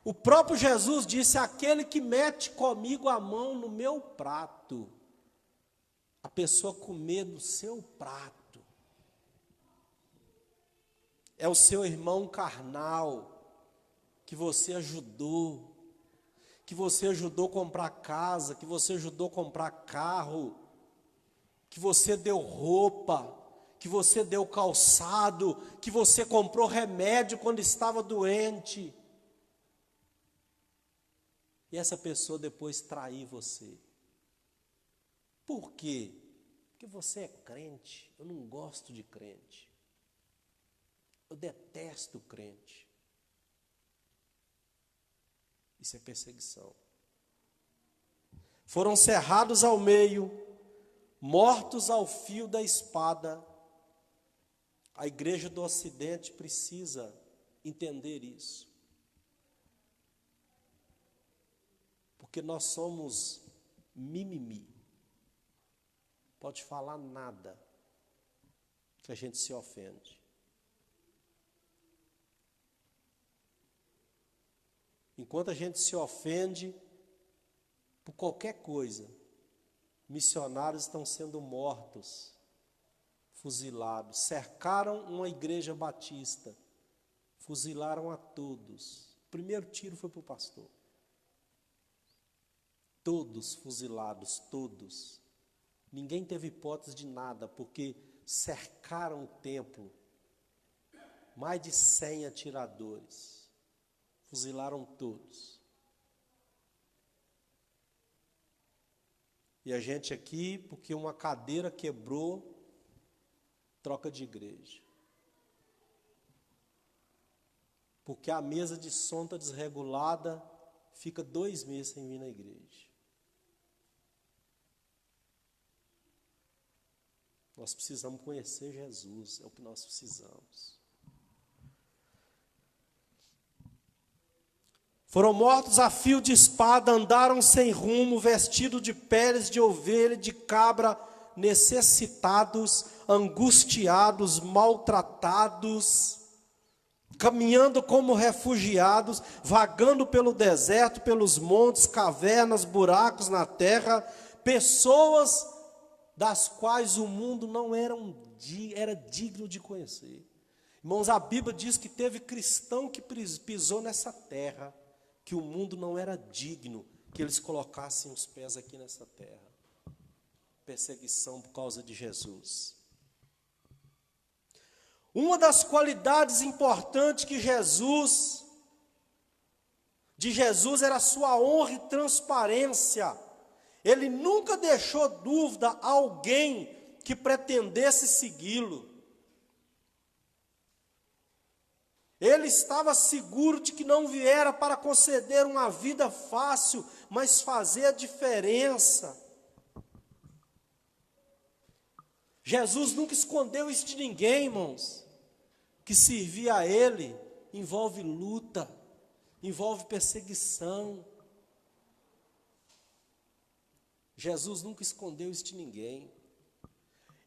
O próprio Jesus disse: aquele que mete comigo a mão no meu prato, a pessoa comer do seu prato, é o seu irmão carnal, que você ajudou a comprar casa, que você ajudou a comprar carro, que você deu roupa, que você deu calçado, que você comprou remédio quando estava doente. E essa pessoa depois trair você. Por quê? Porque você é crente. Eu não gosto de crente. Eu detesto crente. Isso é perseguição. Foram cerrados ao meio, mortos ao fio da espada. A igreja do Ocidente precisa entender isso. Porque nós somos mimimi. Pode falar nada, que a gente se ofende. Enquanto a gente se ofende por qualquer coisa, missionários estão sendo mortos, fuzilados. Cercaram uma igreja batista, fuzilaram a todos. O primeiro tiro foi para o pastor. Todos fuzilados, todos. Ninguém teve hipótese de nada, porque cercaram o templo. Mais de 100 atiradores. Fuzilaram todos. E a gente aqui, porque uma cadeira quebrou, troca de igreja. Porque a mesa de som está desregulada, fica 2 meses sem vir na igreja. Nós precisamos conhecer Jesus, é o que nós precisamos. Foram mortos a fio de espada, andaram sem rumo, vestidos de peles de ovelha e de cabra, necessitados, angustiados, maltratados, caminhando como refugiados, vagando pelo deserto, pelos montes, cavernas, buracos na terra, pessoas das quais o mundo não era digno de conhecer. Irmãos, a Bíblia diz que teve cristão que pisou nessa terra, que o mundo não era digno que eles colocassem os pés aqui nessa terra. Perseguição por causa de Jesus. Uma das qualidades importantes de Jesus era a sua honra e transparência. Ele nunca deixou dúvida a alguém que pretendesse segui-lo. Ele estava seguro de que não viera para conceder uma vida fácil, mas fazer a diferença. Jesus nunca escondeu isso de ninguém, irmãos. Que servir a Ele envolve luta, envolve perseguição. Jesus nunca escondeu isso de ninguém.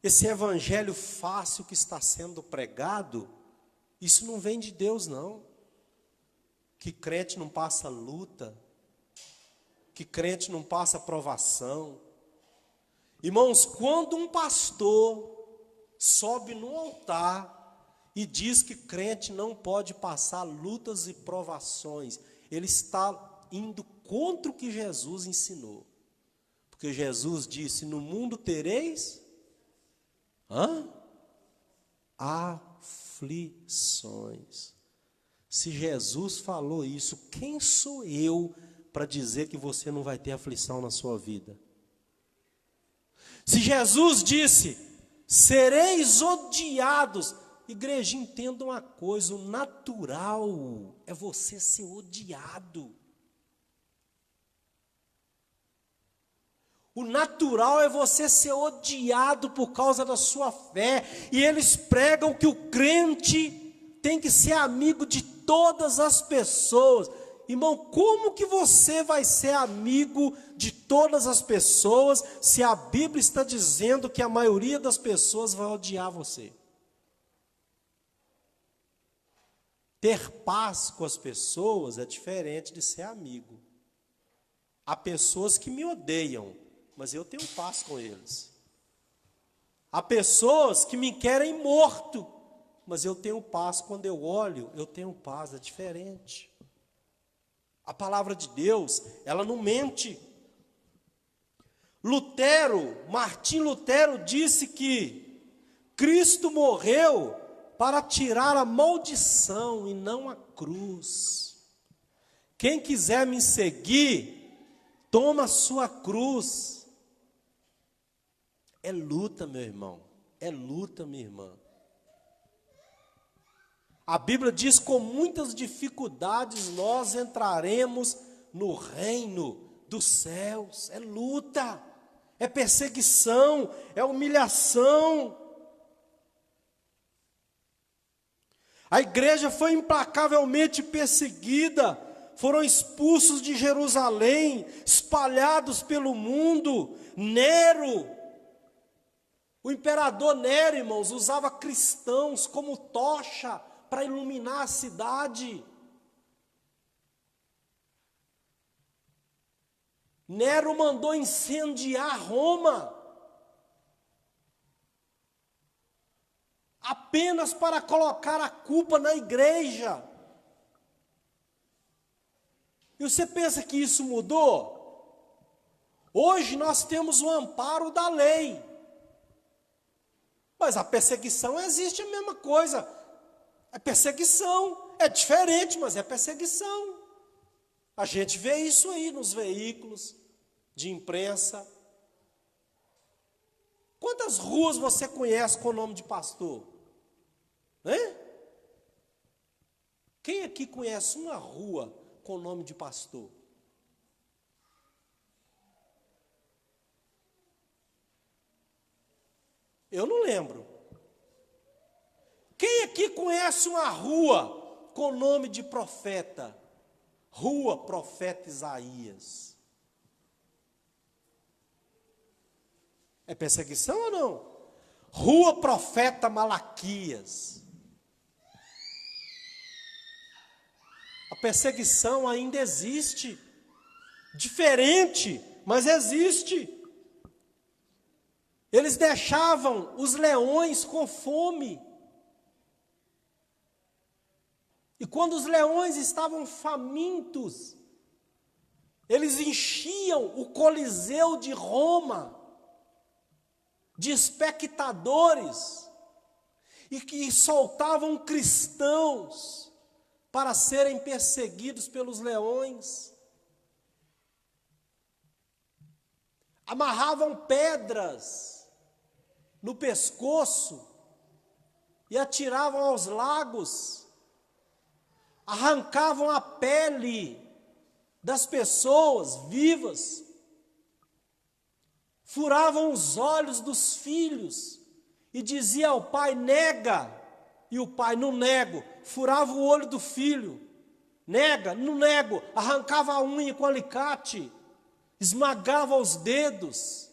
Esse evangelho fácil que está sendo pregado, isso não vem de Deus, não. Que crente não passa luta, que crente não passa provação. Irmãos, quando um pastor sobe no altar e diz que crente não pode passar lutas e provações, ele está indo contra o que Jesus ensinou. Porque Jesus disse: no mundo tereis aflições. Se Jesus falou isso, quem sou eu para dizer que você não vai ter aflição na sua vida? Se Jesus disse: sereis odiados. Igreja, entenda uma coisa: o natural é você ser odiado. O natural é você ser odiado por causa da sua fé. E eles pregam que o crente tem que ser amigo de todas as pessoas. Irmão, como que você vai ser amigo de todas as pessoas se a Bíblia está dizendo que a maioria das pessoas vai odiar você? Ter paz com as pessoas é diferente de ser amigo. Há pessoas que me odeiam, mas eu tenho paz com eles. Há pessoas que me querem morto, mas eu tenho paz. Quando eu olho, eu tenho paz, é diferente. A palavra de Deus, ela não mente. Martim Lutero disse que Cristo morreu para tirar a maldição e não a cruz. Quem quiser me seguir, toma a sua cruz. É luta, meu irmão. É luta, minha irmã. A Bíblia diz: com muitas dificuldades nós entraremos no reino dos céus. É luta, é perseguição, é humilhação. A igreja foi implacavelmente perseguida, foram expulsos de Jerusalém, espalhados pelo mundo. Nero, o imperador Nero, irmãos, usava cristãos como tocha para iluminar a cidade. Nero mandou incendiar Roma, apenas para colocar a culpa na igreja. E você pensa que isso mudou? Hoje nós temos o amparo da lei. Mas a perseguição existe, a mesma coisa. É perseguição, é diferente, mas é perseguição. A gente vê isso aí nos veículos de imprensa. Quantas ruas você conhece com o nome de pastor? Hein? Quem aqui conhece uma rua com o nome de pastor? Eu não lembro. Quem aqui conhece uma rua com o nome de profeta? Rua Profeta Isaías. É perseguição ou não? Rua Profeta Malaquias. A perseguição ainda existe. Diferente, mas existe. Eles deixavam os leões com fome. E quando os leões estavam famintos, eles enchiam o Coliseu de Roma de espectadores e que soltavam cristãos para serem perseguidos pelos leões. amarravam pedras no pescoço e atiravam aos lagos, arrancavam a pele das pessoas vivas, furavam os olhos dos filhos e dizia ao pai: nega, e o pai: não nego. Furava o olho do filho: nega, não nego. Arrancava a unha com alicate, esmagava os dedos.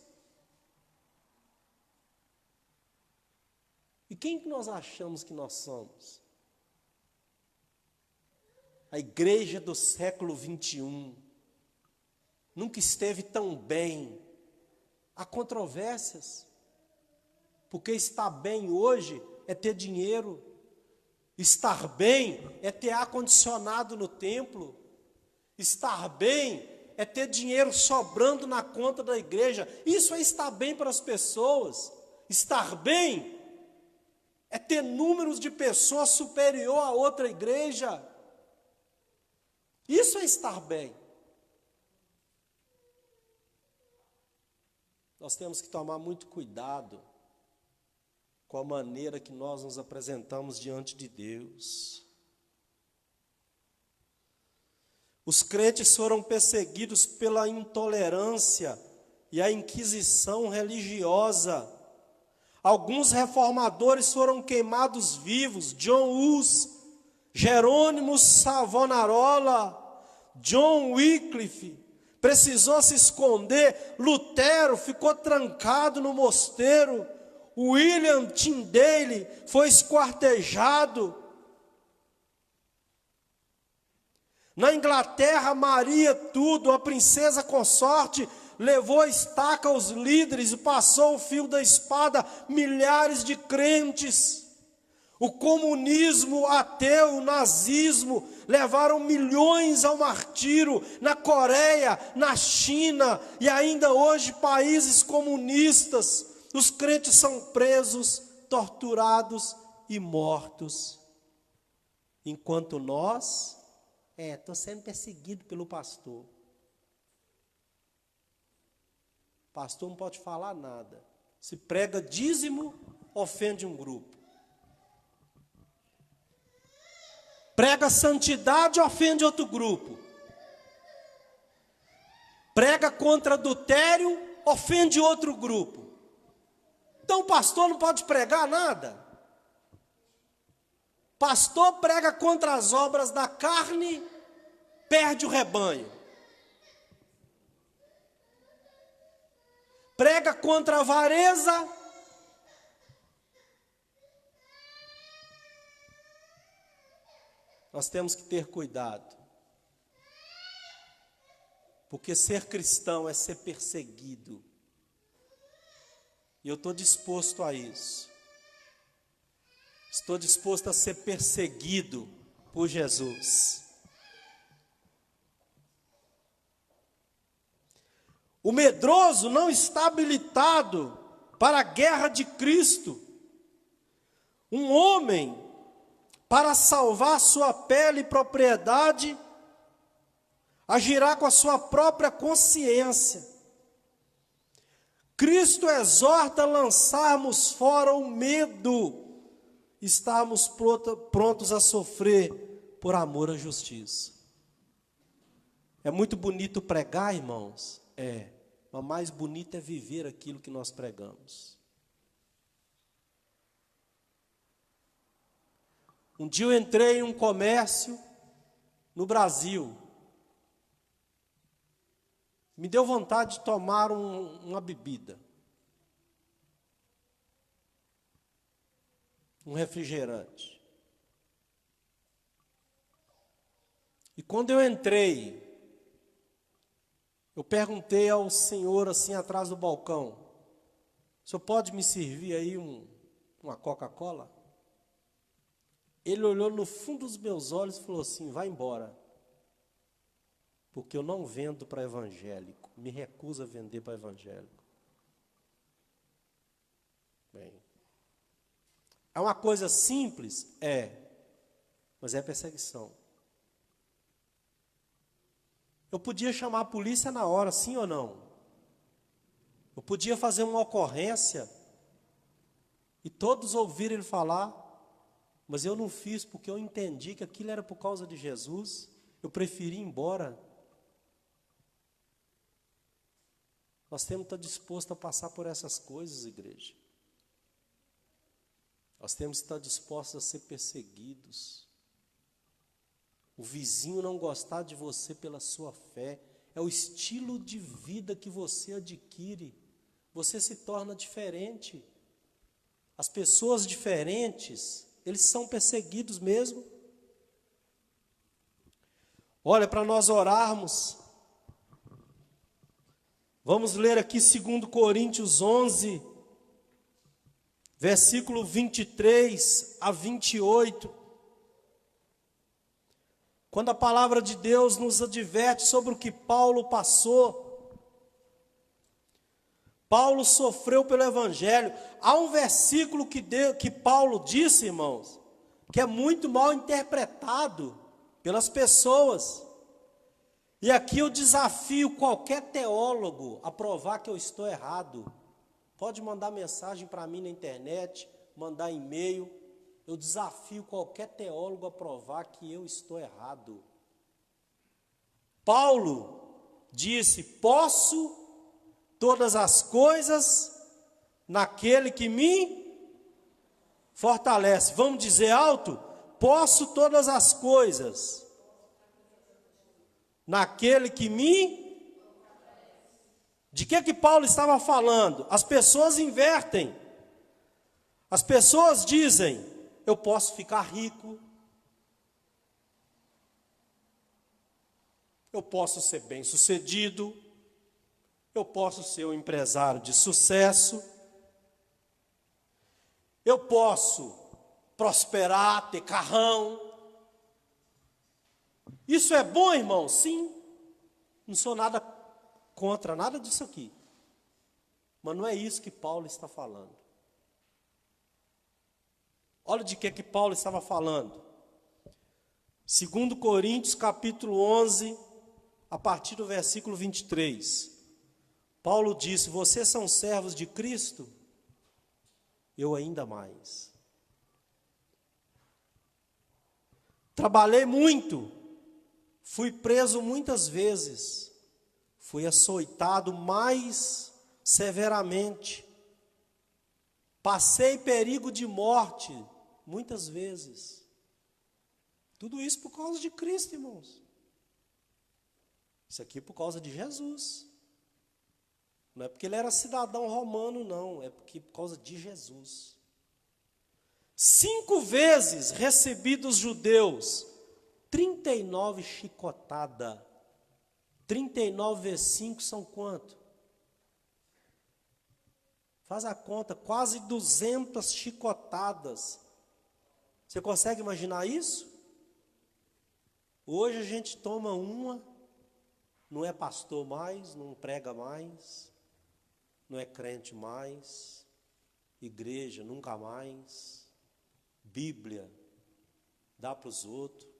E quem que nós achamos que nós somos? A igreja do século 21 nunca esteve tão bem. Há controvérsias, porque estar bem hoje é ter dinheiro, estar bem é ter ar-condicionado no templo, estar bem é ter dinheiro sobrando na conta da igreja. Isso é estar bem para as pessoas. Estar bem é ter números de pessoas superior a outra igreja. Isso é estar bem. Nós temos que tomar muito cuidado com a maneira que nós nos apresentamos diante de Deus. Os crentes foram perseguidos pela intolerância e a inquisição religiosa. Alguns reformadores foram queimados vivos: John Hus, Jerônimo Savonarola, John Wycliffe precisou se esconder, Lutero ficou trancado no mosteiro, William Tyndale foi esquartejado. Na Inglaterra, Maria Tudor, a princesa consorte, levou a estaca aos líderes e passou o fio da espada milhares de crentes. O comunismo ateu, o nazismo, levaram milhões ao martírio na Coreia, na China e ainda hoje países comunistas. Os crentes são presos, torturados e mortos. Enquanto nós, estou sendo perseguido pelo pastor. Pastor não pode falar nada. Se prega dízimo, ofende um grupo. Prega santidade, ofende outro grupo. Prega contra adultério, ofende outro grupo. Então o pastor não pode pregar nada. Pastor prega contra as obras da carne, perde o rebanho. Prega contra a avareza, nós temos que ter cuidado, porque ser cristão é ser perseguido, e eu estou disposto a isso, estou disposto a ser perseguido por Jesus. O medroso não está habilitado para a guerra de Cristo. Um homem, para salvar sua pele e propriedade, agirá com a sua própria consciência. Cristo exorta a lançarmos fora o medo, estarmos prontos a sofrer por amor à justiça. É muito bonito pregar, irmãos? Mas mais bonito é viver aquilo que nós pregamos. Um dia eu entrei em um comércio no Brasil. Me deu vontade de tomar uma bebida. Um refrigerante. E quando eu entrei, eu perguntei ao senhor assim atrás do balcão: o senhor pode me servir aí uma Coca-Cola? Ele olhou no fundo dos meus olhos e falou assim: vai embora, porque eu não vendo para evangélico, me recuso a vender para evangélico. Bem, é uma coisa simples? Mas é perseguição. Eu podia chamar a polícia na hora, sim ou não? Eu podia fazer uma ocorrência e todos ouviram ele falar, mas eu não fiz porque eu entendi que aquilo era por causa de Jesus. Eu preferi ir embora. Nós temos que estar dispostos a passar por essas coisas, igreja. Nós temos que estar dispostos a ser perseguidos. O vizinho não gostar de você pela sua fé, é o estilo de vida que você adquire. Você se torna diferente. As pessoas diferentes, eles são perseguidos mesmo. Olha, para nós orarmos, vamos ler aqui 2 Coríntios 11, versículo 23 a 28. Quando a palavra de Deus nos adverte sobre o que Paulo passou. Paulo sofreu pelo Evangelho. Há um versículo que Paulo disse, irmãos, que é muito mal interpretado pelas pessoas. E aqui eu desafio qualquer teólogo a provar que eu estou errado. Pode mandar mensagem para mim na internet, mandar e-mail. Eu desafio qualquer teólogo a provar que eu estou errado. Paulo disse: posso todas as coisas naquele que me fortalece. Vamos dizer alto? Posso todas as coisas naquele que me... De que Paulo estava falando? As pessoas invertem. As pessoas dizem: eu posso ficar rico, eu posso ser bem-sucedido, eu posso ser um empresário de sucesso, eu posso prosperar, ter carrão. Isso é bom, irmão? Sim. Não sou nada contra nada disso aqui. Mas não é isso que Paulo está falando. Olha de que Paulo estava falando. 2 Coríntios, capítulo 11, a partir do versículo 23. Paulo disse: vocês são servos de Cristo? Eu ainda mais. Trabalhei muito, fui preso muitas vezes, fui açoitado mais severamente, passei perigo de morte muitas vezes. Tudo isso por causa de Cristo, irmãos. Isso aqui é por causa de Jesus. Não é porque ele era cidadão romano, não. É porque por causa de Jesus. 5 vezes recebi dos judeus 39 chicotadas. 39 vezes 5 são quanto? Faz a conta, quase 200 chicotadas. Você consegue imaginar isso? Hoje a gente toma uma, não é pastor mais, não prega mais, não é crente mais, igreja nunca mais, Bíblia dá para os outros,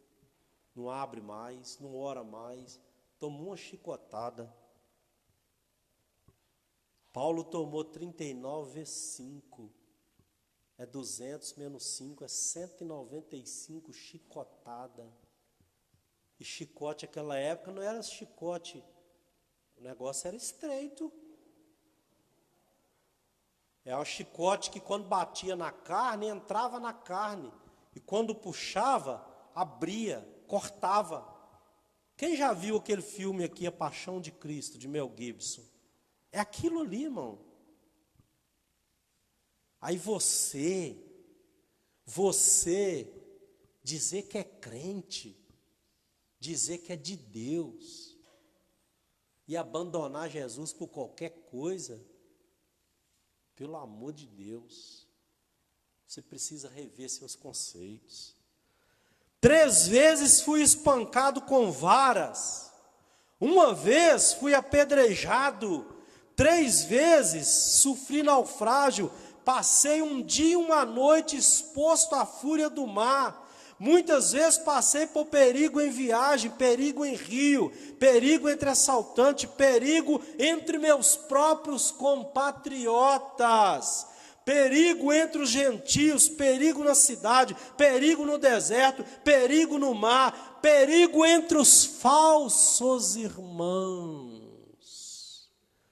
não abre mais, não ora mais, toma uma chicotada. Paulo tomou 39 vezes 5, é 200 menos 5, é 195 chicotada. E chicote naquela época não era chicote, o negócio era estreito. É um chicote que quando batia na carne, entrava na carne. E quando puxava, abria, cortava. Quem já viu aquele filme aqui, A Paixão de Cristo, de Mel Gibson? É aquilo ali, irmão. Aí você dizer que é crente, dizer que é de Deus, e abandonar Jesus por qualquer coisa, pelo amor de Deus, você precisa rever seus conceitos. 3 vezes fui espancado com varas, 1 vez fui apedrejado, 3 vezes sofri naufrágio, passei um dia e uma noite exposto à fúria do mar, Muitas vezes passei por perigo em viagem, perigo em rio, perigo entre assaltantes, perigo entre meus próprios compatriotas, perigo entre os gentios, perigo na cidade, perigo no deserto, perigo no mar, perigo entre os falsos irmãos,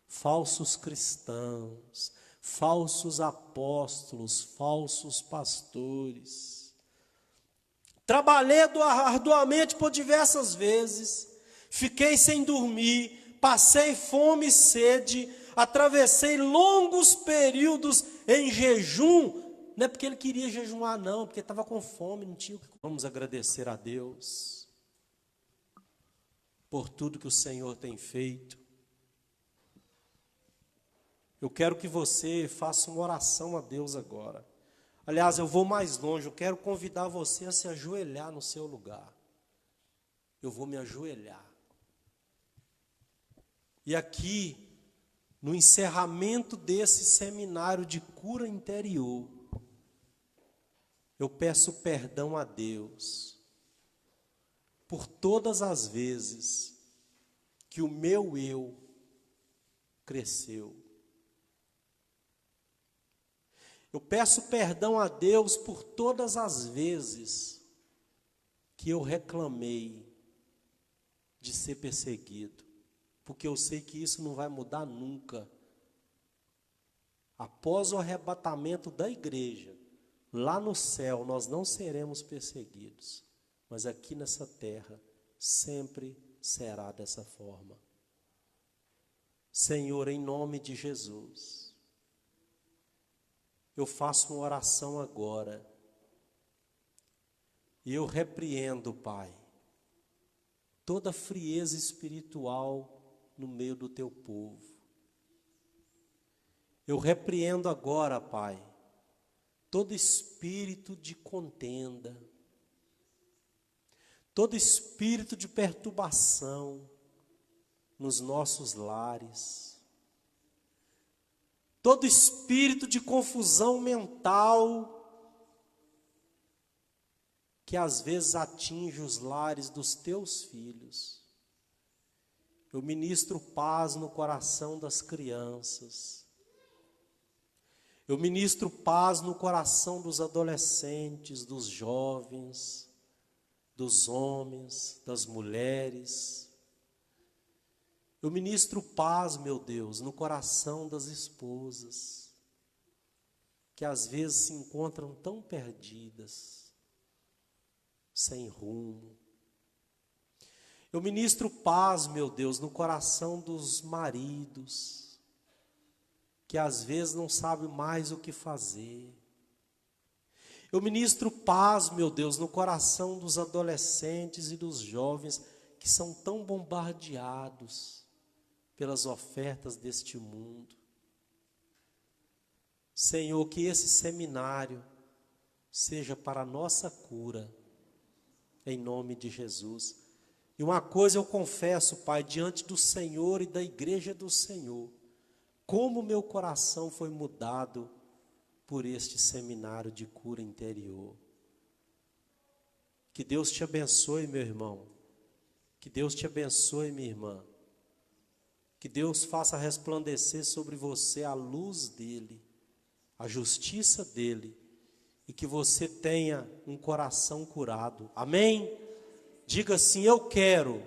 falsos cristãos, falsos apóstolos, falsos pastores. Trabalhei arduamente por diversas vezes, fiquei sem dormir, passei fome e sede, atravessei longos períodos em jejum. Não é porque ele queria jejuar, não, porque estava com fome, não tinha o que. Vamos agradecer a Deus por tudo que o Senhor tem feito. Eu quero que você faça uma oração a Deus agora. Aliás, eu vou mais longe, eu quero convidar você a se ajoelhar no seu lugar. Eu vou me ajoelhar. E aqui, no encerramento desse seminário de cura interior, eu peço perdão a Deus por todas as vezes que o meu eu cresceu. Eu peço perdão a Deus por todas as vezes que eu reclamei de ser perseguido, porque eu sei que isso não vai mudar nunca. Após o arrebatamento da igreja, lá no céu nós não seremos perseguidos, mas aqui nessa terra sempre será dessa forma. Senhor, em nome de Jesus, eu faço uma oração agora, e eu repreendo, Pai, toda frieza espiritual no meio do teu povo. Eu repreendo agora, Pai, todo espírito de contenda, todo espírito de perturbação nos nossos lares, todo espírito de confusão mental que às vezes atinge os lares dos teus filhos. Eu ministro paz no coração das crianças. Eu ministro paz no coração dos adolescentes, dos jovens, dos homens, das mulheres. Eu ministro paz, meu Deus, no coração das esposas, que às vezes se encontram tão perdidas, sem rumo. Eu ministro paz, meu Deus, no coração dos maridos, que às vezes não sabem mais o que fazer. Eu ministro paz, meu Deus, no coração dos adolescentes e dos jovens, que são tão bombardeados pelas ofertas deste mundo. Senhor, que esse seminário seja para a nossa cura, em nome de Jesus. E uma coisa eu confesso, Pai, diante do Senhor e da igreja do Senhor, como meu coração foi mudado por este seminário de cura interior. Que Deus te abençoe, meu irmão. Que Deus te abençoe, minha irmã. Que Deus faça resplandecer sobre você a luz dele, a justiça dele, e que você tenha um coração curado. Amém? Diga assim: eu quero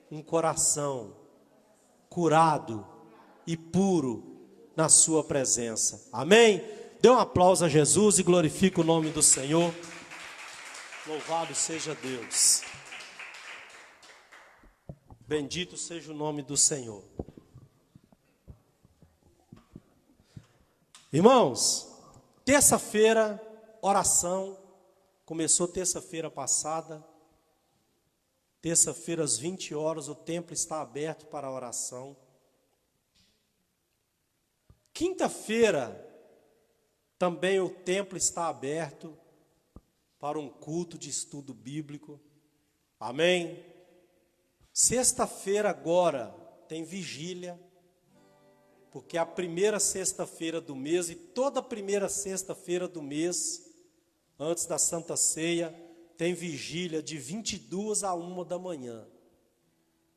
um coração curado e puro na sua presença. Amém? Dê um aplauso a Jesus e glorifique o nome do Senhor. Louvado seja Deus. Bendito seja o nome do Senhor. Irmãos, terça-feira, oração. Começou terça-feira passada. Terça-feira às 20 horas, o templo está aberto para a oração. Quinta-feira, também o templo está aberto para um culto de estudo bíblico. Amém? Sexta-feira agora tem vigília, porque é a primeira sexta-feira do mês, e toda primeira sexta-feira do mês, antes da Santa Ceia, tem vigília de 22 a 1 da manhã.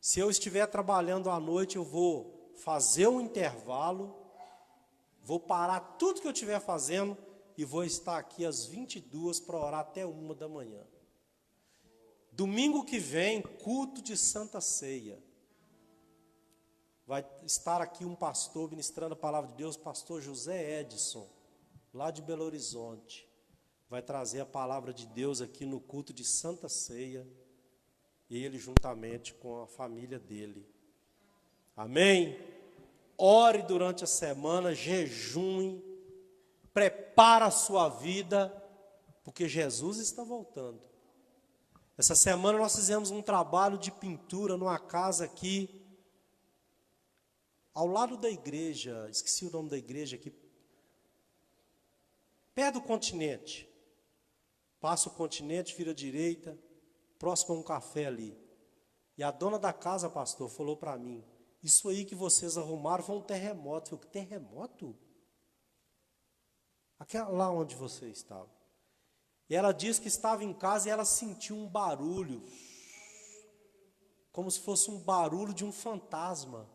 Se eu estiver trabalhando à noite, eu vou fazer um intervalo, vou parar tudo que eu estiver fazendo e vou estar aqui às 22 para orar até 1 da manhã. Domingo que vem, culto de Santa Ceia. Vai estar aqui um pastor ministrando a palavra de Deus, pastor José Edson, lá de Belo Horizonte. Vai trazer a palavra de Deus aqui no culto de Santa Ceia, ele juntamente com a família dele. Amém? Ore durante a semana, jejue, prepara a sua vida, porque Jesus está voltando. Essa semana nós fizemos um trabalho de pintura numa casa aqui, ao lado da igreja, esqueci o nome da igreja aqui, perto do Continente. Passa o Continente, vira à direita, próximo a um café ali. E a dona da casa, pastor, falou para mim, isso aí que vocês arrumaram foi um terremoto. Eu falei, que terremoto? Aquela lá onde você estava. E ela disse que estava em casa e ela sentiu um barulho, como se fosse um barulho de um fantasma.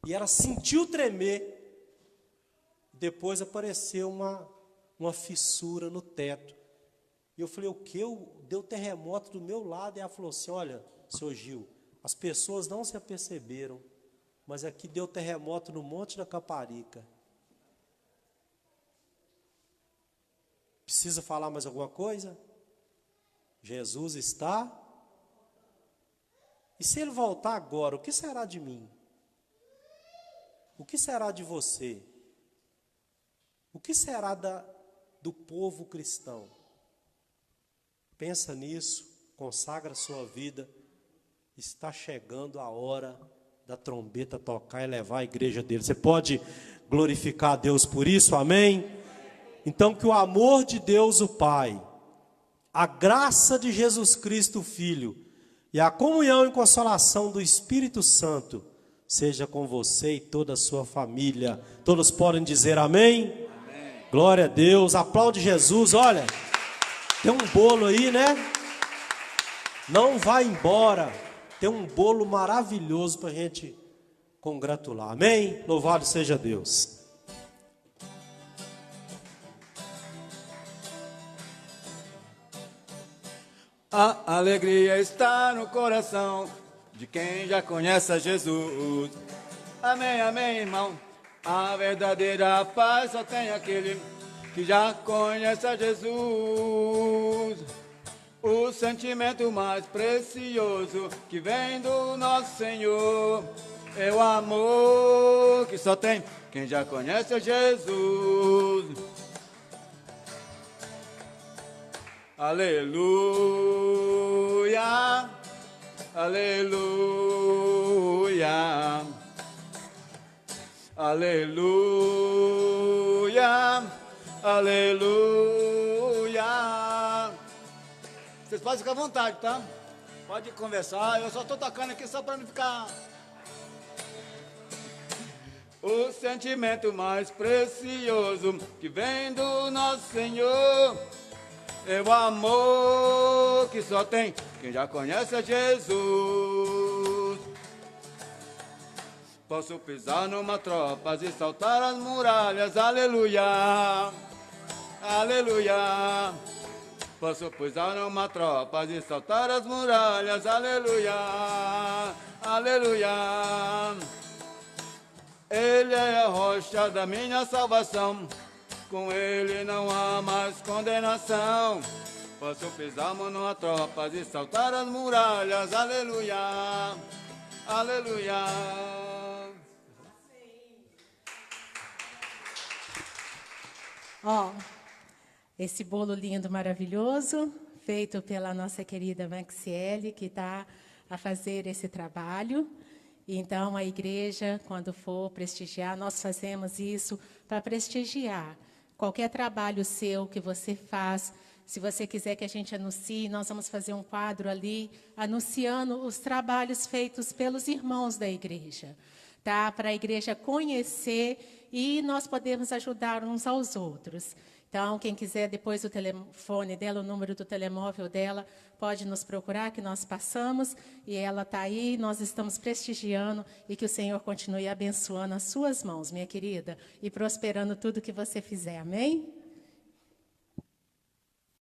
E ela sentiu tremer. Depois apareceu uma fissura no teto. E eu falei, o que? Deu terremoto do meu lado. E ela falou assim, olha, seu Gil, as pessoas não se aperceberam, mas aqui deu terremoto no Monte da Caparica. Precisa falar mais alguma coisa? Jesus está. E se ele voltar agora, o que será de mim? O que será de você? O que será do povo cristão? Pensa nisso, consagra a sua vida. Está chegando a hora da trombeta tocar e levar a igreja dele. Você pode glorificar a Deus por isso? Amém? Então que o amor de Deus o Pai, a graça de Jesus Cristo o Filho e a comunhão e consolação do Espírito Santo seja com você e toda a sua família. Todos podem dizer amém? Amém. Glória a Deus, aplaude Jesus. Olha, tem um bolo aí, né? Não vai embora. Tem um bolo maravilhoso para a gente congratular. Amém? Louvado seja Deus. A alegria está no coração de quem já conhece a Jesus. Amém, amém, irmão. A verdadeira paz só tem aquele que já conhece a Jesus. O sentimento mais precioso que vem do nosso Senhor é o amor que só tem quem já conhece a Jesus. Aleluia, aleluia, aleluia, aleluia. Vocês podem ficar à vontade, tá? Pode conversar, eu só estou tocando aqui só para não ficar... O sentimento mais precioso que vem do nosso Senhor é o amor que só tem quem já conhece a Jesus. Posso pisar numa tropa e saltar as muralhas, aleluia, aleluia. Posso pisar numa tropa e saltar as muralhas, aleluia, aleluia. Ele é a rocha da minha salvação, com ele não há mais condenação. Posso pisar numa tropa e saltar as muralhas, aleluia, aleluia. Ó, esse bolo lindo, maravilhoso, feito pela nossa querida Maxiele, que está a fazer esse trabalho. Então, a igreja, quando for prestigiar, nós fazemos isso para prestigiar qualquer trabalho seu que você faz. Se você quiser que a gente anuncie, nós vamos fazer um quadro ali, anunciando os trabalhos feitos pelos irmãos da igreja, tá? Para a igreja conhecer e nós podemos ajudar uns aos outros. Então, quem quiser, depois o telefone dela, o número do telemóvel dela, pode nos procurar, que nós passamos, e ela está aí, nós estamos prestigiando, e que o Senhor continue abençoando as suas mãos, minha querida, e prosperando tudo que você fizer, amém?